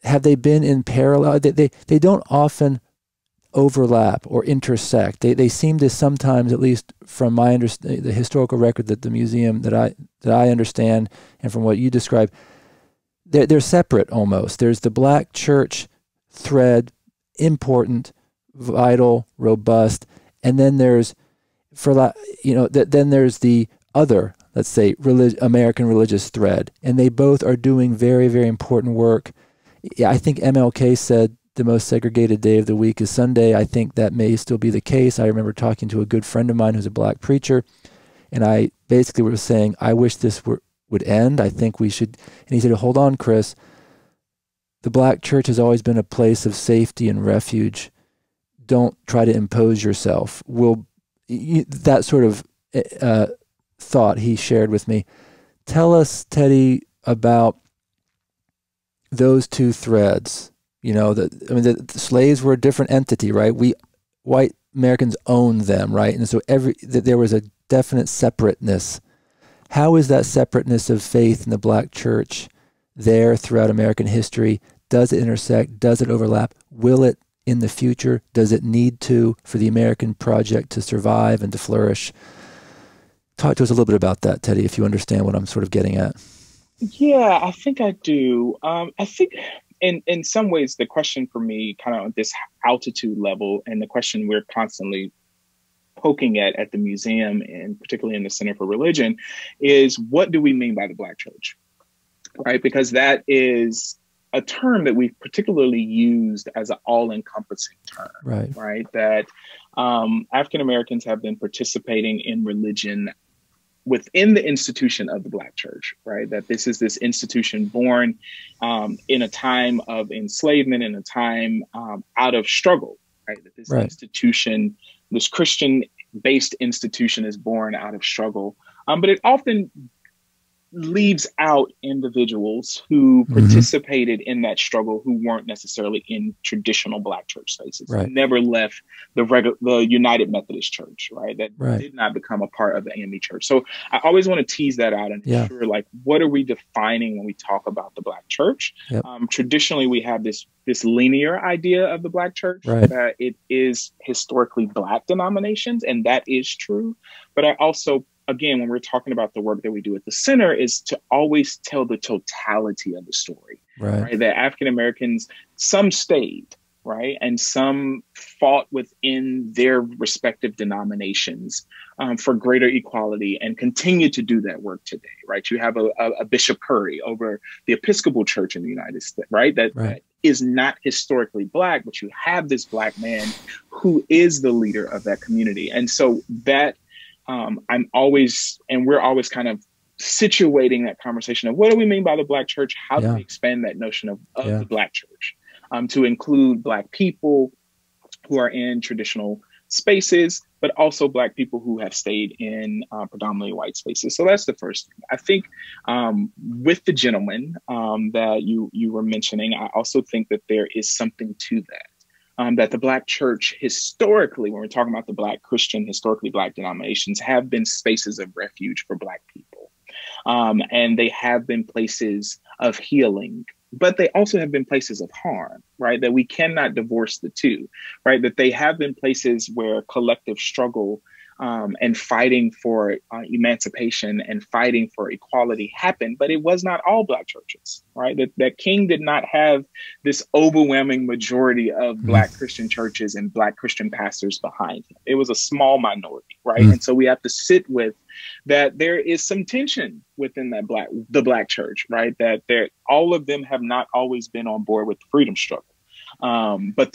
Have they been in parallel? They don't often overlap or intersect. They seem to sometimes, at least from my the historical record that the museum that I understand, and from what you describe, they're separate almost. There's the Black church thread, important, vital, robust, and then there's then there's the other, let's say, American religious thread, and they both are doing very, very important work. I think MLK said the most segregated day of the week is Sunday. I think that may still be the case. I remember talking to a good friend of mine who's a Black preacher, and I basically was saying, I wish this would end. I think we should. And he said, hold on, Chris. The Black church has always been a place of safety and refuge. Don't try to impose yourself. That sort of thought he shared with me. Tell us, Teddy, about those two threads. The slaves were a different entity, right? We white Americans owned them, right? And so there was a definite separateness. How is that separateness of faith in the Black church there throughout American history? Does it intersect? Does it overlap? Will it in the future? Does it need to for the American project to survive and to flourish? Talk to us a little bit about that, Teddy, if you understand what I'm sort of getting at. Yeah, I think I do. I think in some ways, the question for me, kind of on this altitude level, and the question we're constantly poking at the museum, and particularly in the Center for Religion, is what do we mean by the Black church, right? Because that is a term that we've particularly used as an all-encompassing term, right? That African Americans have been participating in religion within the institution of the Black church, right? That this is this institution born in a time of enslavement, in a time out of struggle, right? That this institution, this Christian-based institution, is born out of struggle. But it often leaves out individuals who participated in that struggle who weren't necessarily in traditional Black church spaces, Right. never left the United Methodist Church, right? That did not become a part of the AME Church. So I always want to tease that out and ensure, like, what are we defining when we talk about the Black church? Yep. Traditionally, we have this linear idea of the Black church, that it is historically Black denominations, and that is true. But I also, again, when we're talking about the work that we do at the center, is to always tell the totality of the story, right? That African Americans, some stayed, right? And some fought within their respective denominations for greater equality and continue to do that work today, right? You have a Bishop Curry over the Episcopal Church in the United States, right? That is not historically Black, but you have this Black man who is the leader of that community. And so that, we're always kind of situating that conversation of what do we mean by the Black church? How do we expand that notion of the Black church to include Black people who are in traditional spaces, but also Black people who have stayed in predominantly white spaces. So that's the first thing. I think with the gentleman that you were mentioning, I also think that there is something to that. That the Black church historically, when we're talking about the Black Christian, historically Black denominations, have been spaces of refuge for Black people. And they have been places of healing, but they also have been places of harm, right? That we cannot divorce the two, right? That they have been places where collective struggle and fighting for emancipation and fighting for equality happened, but it was not all Black churches, right? That King did not have this overwhelming majority of Black Christian churches and Black Christian pastors behind him. It was a small minority, right? And so we have to sit with that there is some tension within the Black church, right? That all of them have not always been on board with the freedom struggle, but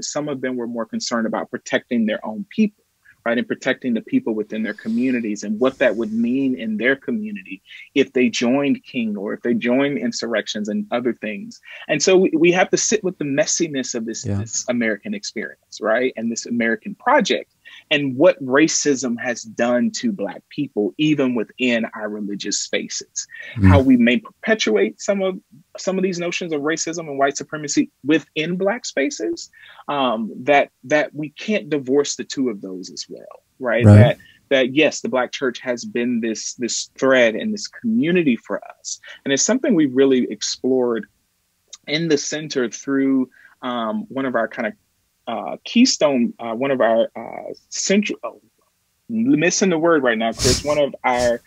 some of them were more concerned about protecting their own people, right, and protecting the people within their communities and what that would mean in their community if they joined King or if they joined insurrections and other things. And so we have to sit with the messiness of this American experience, right, and this American project, and what racism has done to Black people, even within our religious spaces. How we may perpetuate some of these notions of racism and white supremacy within Black spaces, that we can't divorce the two of those as well, right? That yes, the Black church has been this thread in this community for us. And it's something we really explored in the center through one of our kind of keystone, one of our central, missing the word right now, Chris, one of our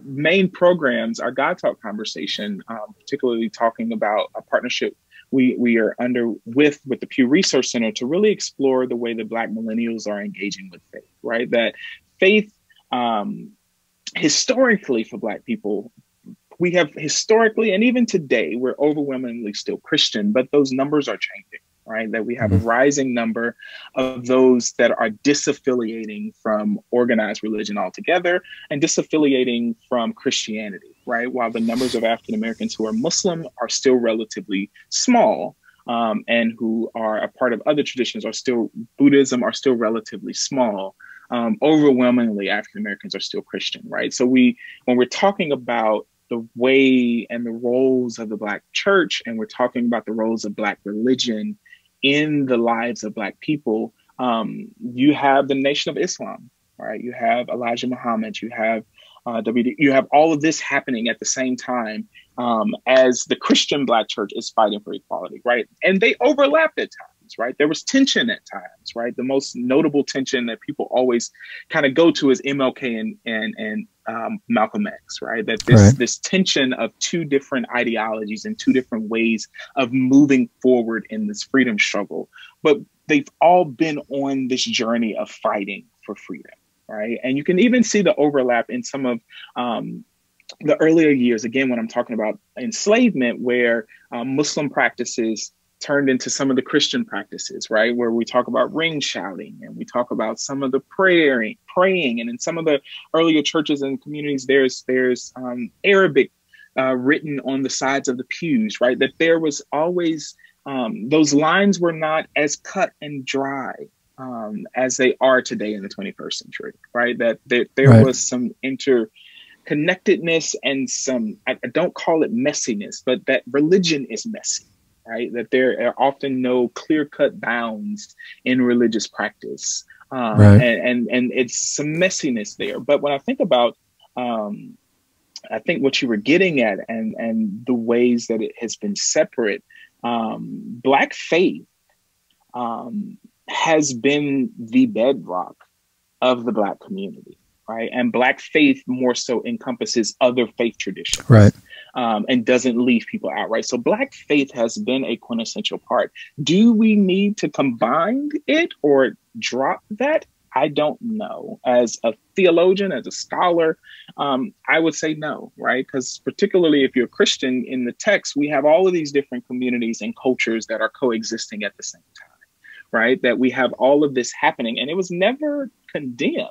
main programs, our God Talk conversation, particularly talking about a partnership we are under with the Pew Research Center to really explore the way that Black millennials are engaging with faith, right? That faith, historically for Black people, we have historically, and even today, we're overwhelmingly still Christian, but those numbers are changing, right? That we have a rising number of those that are disaffiliating from organized religion altogether and disaffiliating from Christianity, right? While the numbers of African Americans who are Muslim are still relatively small, and who are a part of other traditions Buddhism are still relatively small. Overwhelmingly, African Americans are still Christian, right? So when we're talking about the way and the roles of the Black church, and we're talking about the roles of Black religion in the lives of Black people, you have the Nation of Islam, right? You have Elijah Muhammad, you have you have all of this happening at the same time as the Christian Black church is fighting for equality, right? And they overlapped at times, right? There was tension at times, right? The most notable tension that people always kind of go to is MLK and Malcolm X, right? That this tension of two different ideologies and two different ways of moving forward in this freedom struggle. But they've all been on this journey of fighting for freedom, right? And you can even see the overlap in some of the earlier years, again, when I'm talking about enslavement, where Muslim practices turned into some of the Christian practices, right? Where we talk about ring shouting and we talk about some of the praying, and in some of the earlier churches and communities, there's Arabic written on the sides of the pews, right? That there was always, those lines were not as cut and dry as they are today in the 21st century, right? That there was some connectedness and some, I don't call it messiness, but that religion is messy, right? That there are often no clear-cut bounds in religious practice. Right. And it's some messiness there. But when I think about, I think what you were getting at and the ways that it has been separate, Black faith has been the bedrock of the Black community, right? And Black faith more so encompasses other faith traditions, right? And doesn't leave people out, right? So Black faith has been a quintessential part. Do we need to combine it or drop that? I don't know. As a theologian, as a scholar, I would say no, right? Because particularly if you're a Christian, in the text, we have all of these different communities and cultures that are coexisting at the same time, right? That we have all of this happening, and it was never condemned.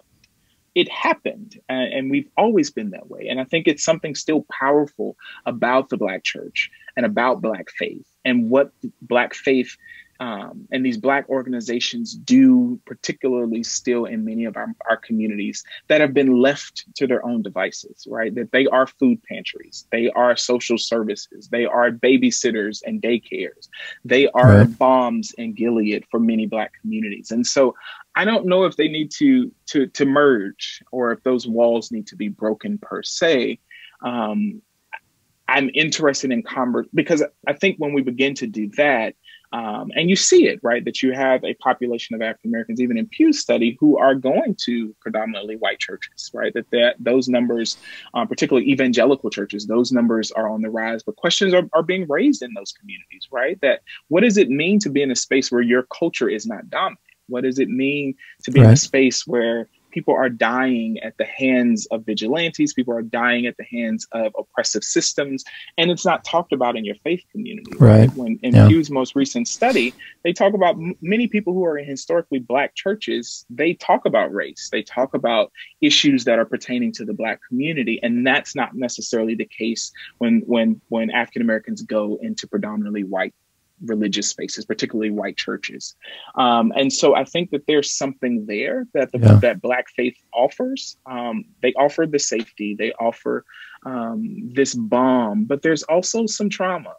It happened, and we've always been that way. And I think it's something still powerful about the Black church and about Black faith and what Black faith and these Black organizations do, particularly still in many of our communities that have been left to their own devices, right? That they are food pantries, they are social services, they are babysitters and daycares, they are right. bombs and Gilead for many Black communities. And so I don't know if they need to merge or if those walls need to be broken per se. I'm interested in because I think when we begin to do that, and you see it, right, that you have a population of African Americans, even in Pew's study, who are going to predominantly white churches, right? That those numbers, particularly evangelical churches, those numbers are on the rise. But questions are being raised in those communities, right? That what does it mean to be in a space where your culture is not dominant? What does it mean to be in a space where people are dying at the hands of vigilantes, people are dying at the hands of oppressive systems, and it's not talked about in your faith community. Right? When in Pew's most recent study, they talk about many people who are in historically Black churches, they talk about race, they talk about issues that are pertaining to the Black community, and that's not necessarily the case when African Americans go into predominantly white religious spaces, particularly white churches. And so I think that there's something there that that Black faith offers. They offer the safety, they offer this balm, but there's also some trauma.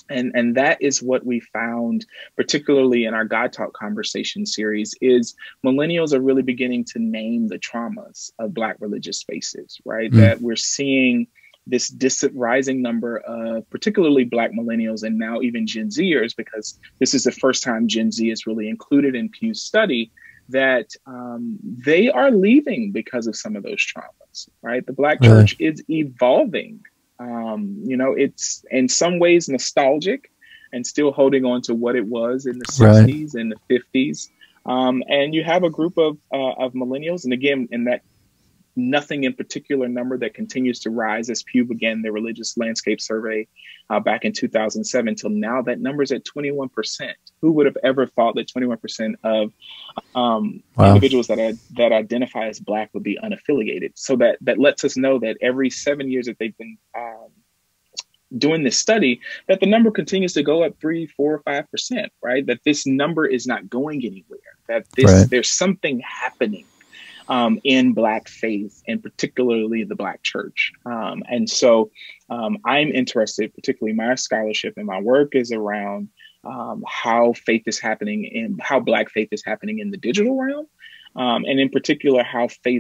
And that is what we found, particularly in our God Talk conversation series, is millennials are really beginning to name the traumas of Black religious spaces, right? That we're seeing this rising number of particularly Black millennials and now even Gen Zers, because this is the first time Gen Z is really included in Pew's study, that they are leaving because of some of those traumas, right? The Black church is evolving. It's in some ways nostalgic and still holding on to what it was in the 60s and the 50s. And you have a group of millennials, and again, in that nothing in particular number that continues to rise as Pew began their religious landscape survey back in 2007 till now, that number is at 21%. Who would have ever thought that 21% of individuals that identify as Black would be unaffiliated? So that lets us know that every 7 years that they've been doing this study, that the number continues to go up 3, 4, 5%, right? That this number is not going anywhere, that there's something happening in Black faith, and particularly the Black church. And so I'm interested, particularly my scholarship and my work is around how faith is happening and how Black faith is happening in the digital realm. And in particular,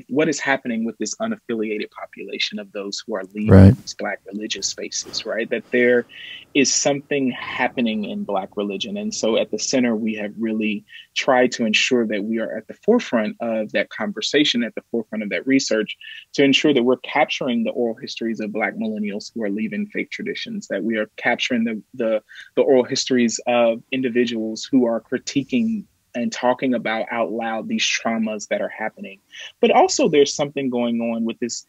what is happening with this unaffiliated population of those who are leaving these Black religious spaces, right? That there is something happening in Black religion. And so at the center, we have really tried to ensure that we are at the forefront of that conversation, at the forefront of that research, to ensure that we're capturing the oral histories of Black millennials who are leaving faith traditions, that we are capturing the oral histories of individuals who are critiquing and talking about out loud these traumas that are happening. But also there's something going on with this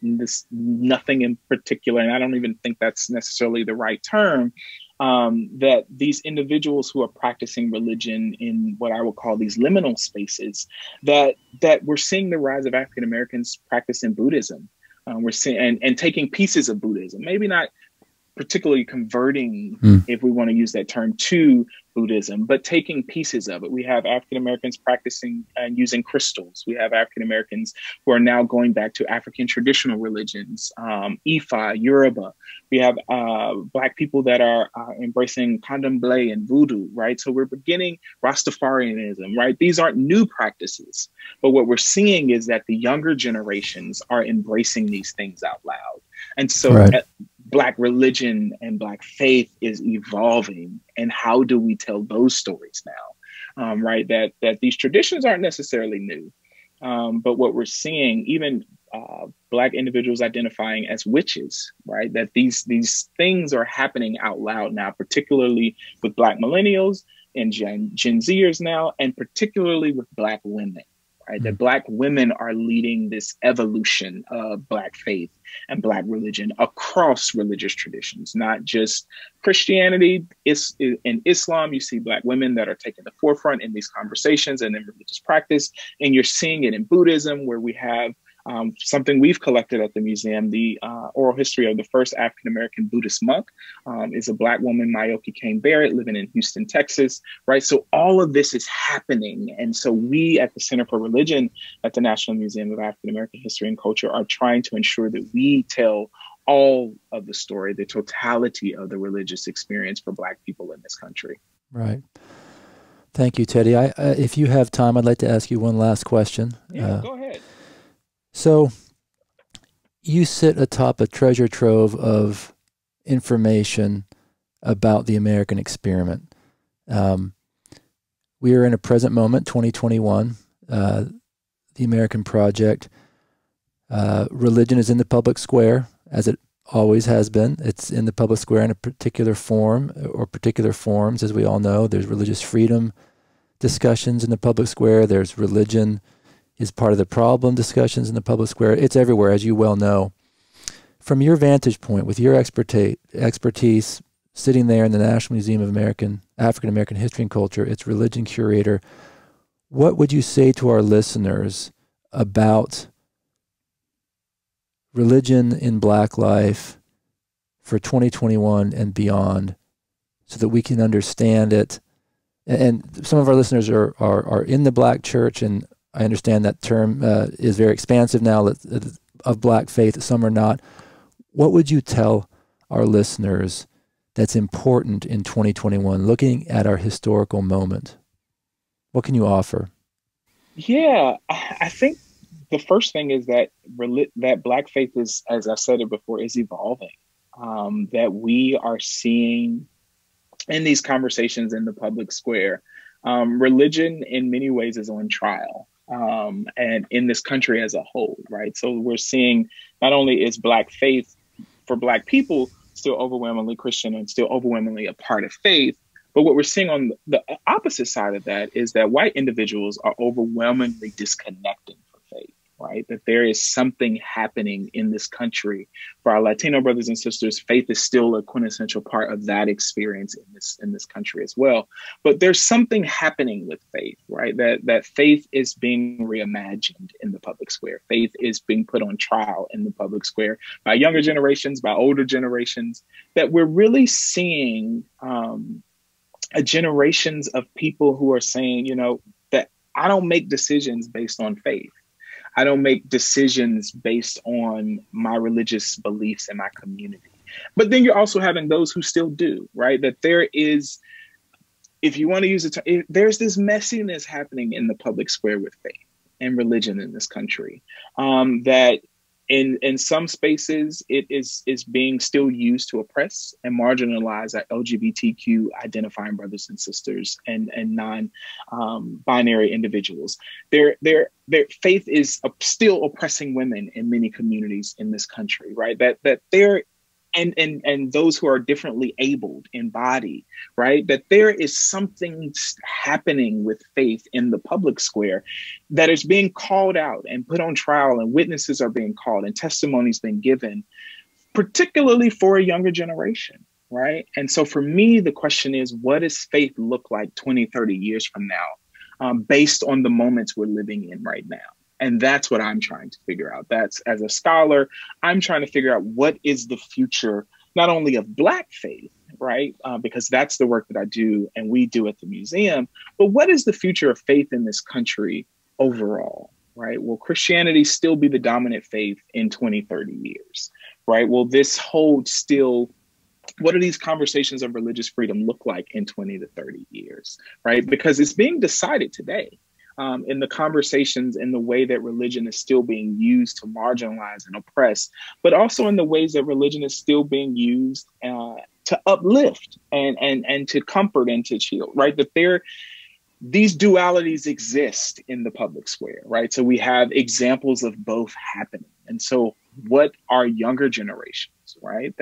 nothing in particular, and I don't even think that's necessarily the right term, that these individuals who are practicing religion in what I would call these liminal spaces, that we're seeing the rise of African Americans practicing Buddhism. We're seeing and taking pieces of Buddhism, maybe not particularly converting, if we want to use that term, to Buddhism, but taking pieces of it. We have African Americans practicing and using crystals. We have African Americans who are now going back to African traditional religions, Ifa, Yoruba. We have Black people that are embracing candomblé and voodoo, right? So we're beginning Rastafarianism, right? These aren't new practices, but what we're seeing is that the younger generations are embracing these things out loud. And so Black religion and Black faith is evolving. And how do we tell those stories now? Right? That these traditions aren't necessarily new. But what we're seeing, even Black individuals identifying as witches, right? That these things are happening out loud now, particularly with Black millennials and Gen Zers now, and particularly with Black women. Right, that Black women are leading this evolution of Black faith and Black religion across religious traditions, not just Christianity. In Islam, you see Black women that are taking the forefront in these conversations and in religious practice. And you're seeing it in Buddhism, where we have something we've collected at the museum, the oral history of the first African-American Buddhist monk is a Black woman, Mayoki Kane Barrett, living in Houston, Texas, right? So all of this is happening. And so we at the Center for Religion at the National Museum of African-American History and Culture are trying to ensure that we tell all of the story, the totality of the religious experience for Black people in this country. Right. Thank you, Teddy. If you have time, I'd like to ask you one last question. Yeah, go ahead. So you sit atop a treasure trove of information about the American experiment. We are in a present moment, 2021, the American project. Religion is in the public square, as it always has been. It's in the public square in a particular form or particular forms, as we all know. There's religious freedom discussions in the public square. There's religion is part of the problem discussions in the public square. It's everywhere, as you well know. From your vantage point, with your expertise sitting there in the National Museum of African American History and Culture, its religion curator, what would you say to our listeners about religion in Black life for 2021 and beyond, so that we can understand it? And some of our listeners are in the Black church, and I understand that term is very expansive now, of Black faith. Some are not. What would you tell our listeners that's important in 2021, looking at our historical moment? What can you offer? Yeah, I think the first thing is that Black faith is, as I said it before, is evolving. That we are seeing in these conversations in the public square, religion in many ways is on trial. And in this country as a whole, right? So we're seeing not only is Black faith for Black people still overwhelmingly Christian and still overwhelmingly a part of faith, but what we're seeing on the opposite side of that is that white individuals are overwhelmingly disconnecting from faith, right? That there is something happening in this country. For our Latino brothers and sisters, faith is still a quintessential part of that experience in this country as well. But there's something happening with faith, right? That faith is being reimagined in the public square. Faith is being put on trial in the public square by younger generations, by older generations, that we're really seeing generations of people who are saying, that I don't make decisions based on faith. I don't make decisions based on my religious beliefs in my community. But then you're also having those who still do, right? That there is, if you want to use it, there's this messiness happening in the public square with faith and religion in this country, that in some spaces it is being still used to oppress and marginalize our LGBTQ identifying brothers and sisters and non-binary individuals. Their faith is still oppressing women in many communities in this country, right? That they're and those who are differently abled in body, right? That there is something happening with faith in the public square that is being called out and put on trial, and witnesses are being called and testimonies being given, particularly for a younger generation, right? And so for me, the question is, what does faith look like 20, 30 years from now, based on the moments we're living in right now? And that's what I'm trying to figure out. That's, as a scholar, I'm trying to figure out what is the future not only of Black faith, right? Because that's the work that I do and we do at the museum, but what is the future of faith in this country overall, right? Will Christianity still be the dominant faith in 20, 30 years, right? Will this hold still? What do these conversations of religious freedom look like in 20 to 30 years, right? Because it's being decided today. In the conversations, in the way that religion is still being used to marginalize and oppress, but also in the ways that religion is still being used to uplift and to comfort and to shield, right? That these dualities exist in the public square, right? So we have examples of both happening. And so what are younger generations, right?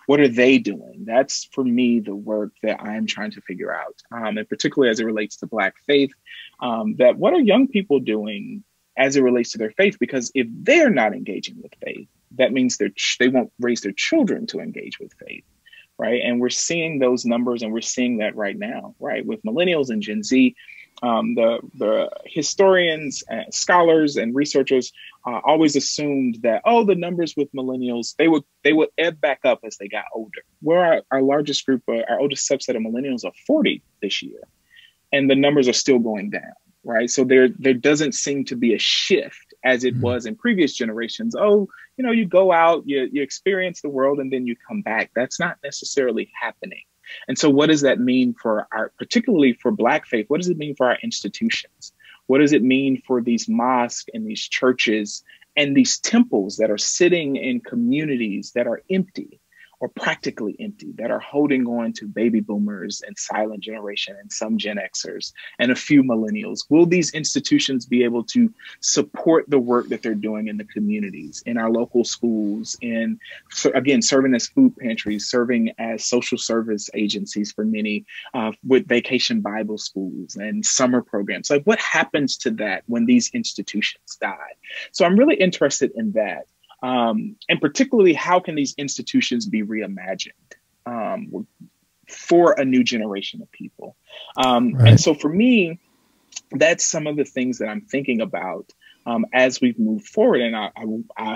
What are they doing? That's, for me, the work that I'm trying to figure out, and particularly as it relates to Black faith, that what are young people doing as it relates to their faith? Because if they're not engaging with faith, that means they won't raise their children to engage with faith, right? And we're seeing those numbers, and we're seeing that right now, right? With millennials and Gen Z, the historians, scholars, and researchers always assumed that, the numbers with millennials, they would ebb back up as they got older. Where our largest group, our oldest subset of millennials are 40 this year, and the numbers are still going down, right? So there doesn't seem to be a shift as it was in previous generations. You go out, you experience the world, and then you come back. That's not necessarily happening. And so what does that mean for particularly for Black faith? What does it mean for our institutions? What does it mean for these mosques and these churches and these temples that are sitting in communities that are empty or practically empty, that are holding on to baby boomers and silent generation and some Gen Xers and a few millennials? Will these institutions be able to support the work that they're doing in the communities, in our local schools, again, serving as food pantries, serving as social service agencies for many, with vacation Bible schools and summer programs? Like, what happens to that when these institutions die? So I'm really interested in that. And particularly, how can these institutions be reimagined for a new generation of people? Right. And so for me, that's some of the things that I'm thinking about as we've moved forward. And I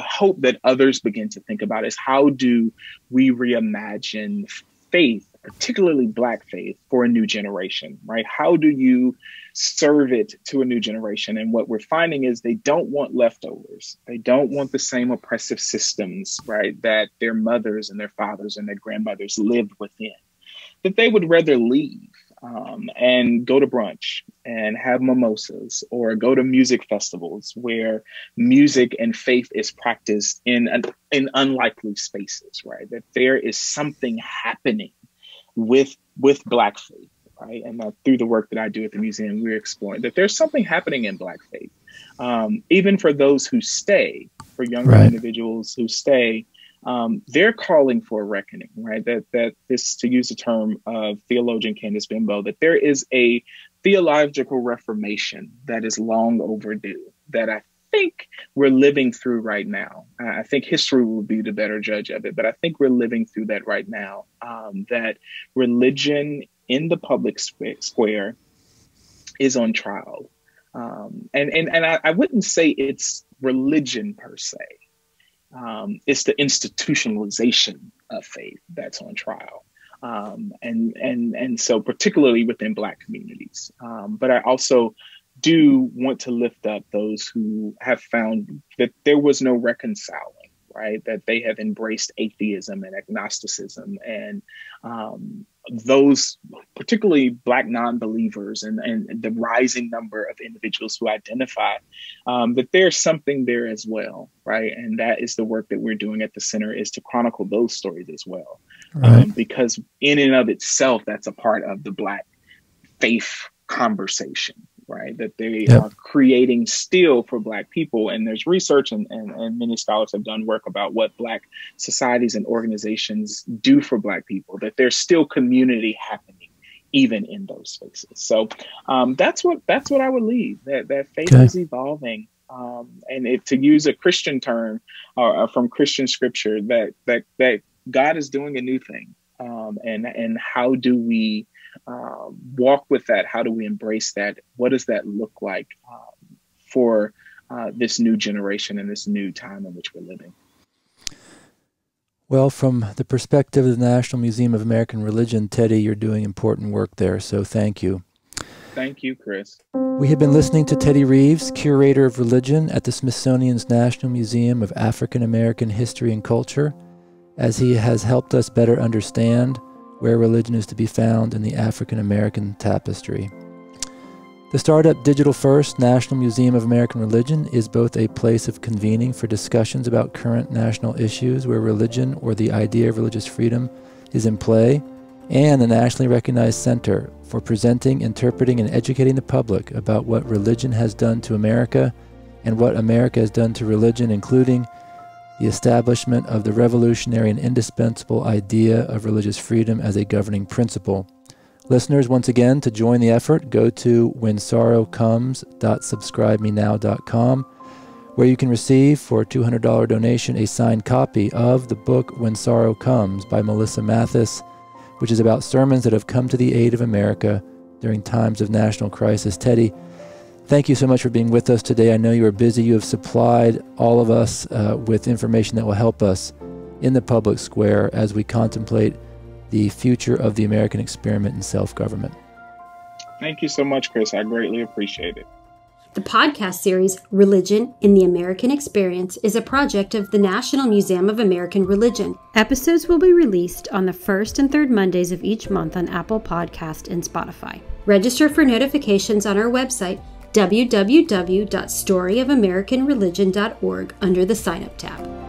hope that others begin to think about is, how do we reimagine faith, particularly Black faith, for a new generation, right? How do you serve it to a new generation? And what we're finding is they don't want leftovers. They don't want the same oppressive systems, right, that their mothers and their fathers and their grandmothers lived within. That they would rather leave and go to brunch and have mimosas, or go to music festivals where music and faith is practiced in unlikely spaces, right? That there is something happening with Black faith, right? And through the work that I do at the museum, we're exploring that there's something happening in Black faith, even for those who stay, for younger individuals who stay. They're calling for a reckoning, right? That this, to use the term of theologian Candace Bimbo, that there is a theological reformation that is long overdue, that I think we're living through right now. I think history will be the better judge of it, but I think we're living through that right now, that religion in the public square is on trial. And I wouldn't say it's religion per se. It's the institutionalization of faith that's on trial. And so particularly within Black communities. But I also do want to lift up those who have found that there was no reconciling, right? That they have embraced atheism and agnosticism, and those particularly Black non-believers and the rising number of individuals who identify that there's something there as well, right? And that is the work that we're doing at the center, is to chronicle those stories as well. Right. Because in and of itself, that's a part of the Black faith conversation, right? That they are creating still for Black people. And there's research and many scholars have done work about what Black societies and organizations do for Black people, that there's still community happening even in those spaces. So that's what I would leave, that faith is evolving. And to use a Christian term from Christian scripture, that God is doing a new thing. And how do we walk with that? How do we embrace that? What does that look like for this new generation and this new time in which we're living? Well, from the perspective of the National Museum of American Religion, Teddy, you're doing important work there, so thank you. Thank you, Chris. We have been listening to Teddy Reeves, curator of religion at the Smithsonian's National Museum of African American History and Culture, as he has helped us better understand where religion is to be found in the African American tapestry. The startup Digital First National Museum of American Religion is both a place of convening for discussions about current national issues where religion or the idea of religious freedom is in play, and a nationally recognized center for presenting, interpreting, and educating the public about what religion has done to America and what America has done to religion, including the establishment of the revolutionary and indispensable idea of religious freedom as a governing principle. Listeners, once again, to join the effort, go to whensorrowcomes.subscribemenow.com, where you can receive, for a $200 donation, a signed copy of the book When Sorrow Comes by Melissa Mathis, which is about sermons that have come to the aid of America during times of national crisis. Teddy, thank you so much for being with us today. I know you are busy. You have supplied all of us with information that will help us in the public square as we contemplate the future of the American experiment in self-government. Thank you so much, Chris. I greatly appreciate it. The podcast series, Religion in the American Experience, is a project of the National Museum of American Religion. Episodes will be released on the first and third Mondays of each month on Apple Podcast and Spotify. Register for notifications on our website, www.storyofamericanreligion.org, under the Sign Up tab.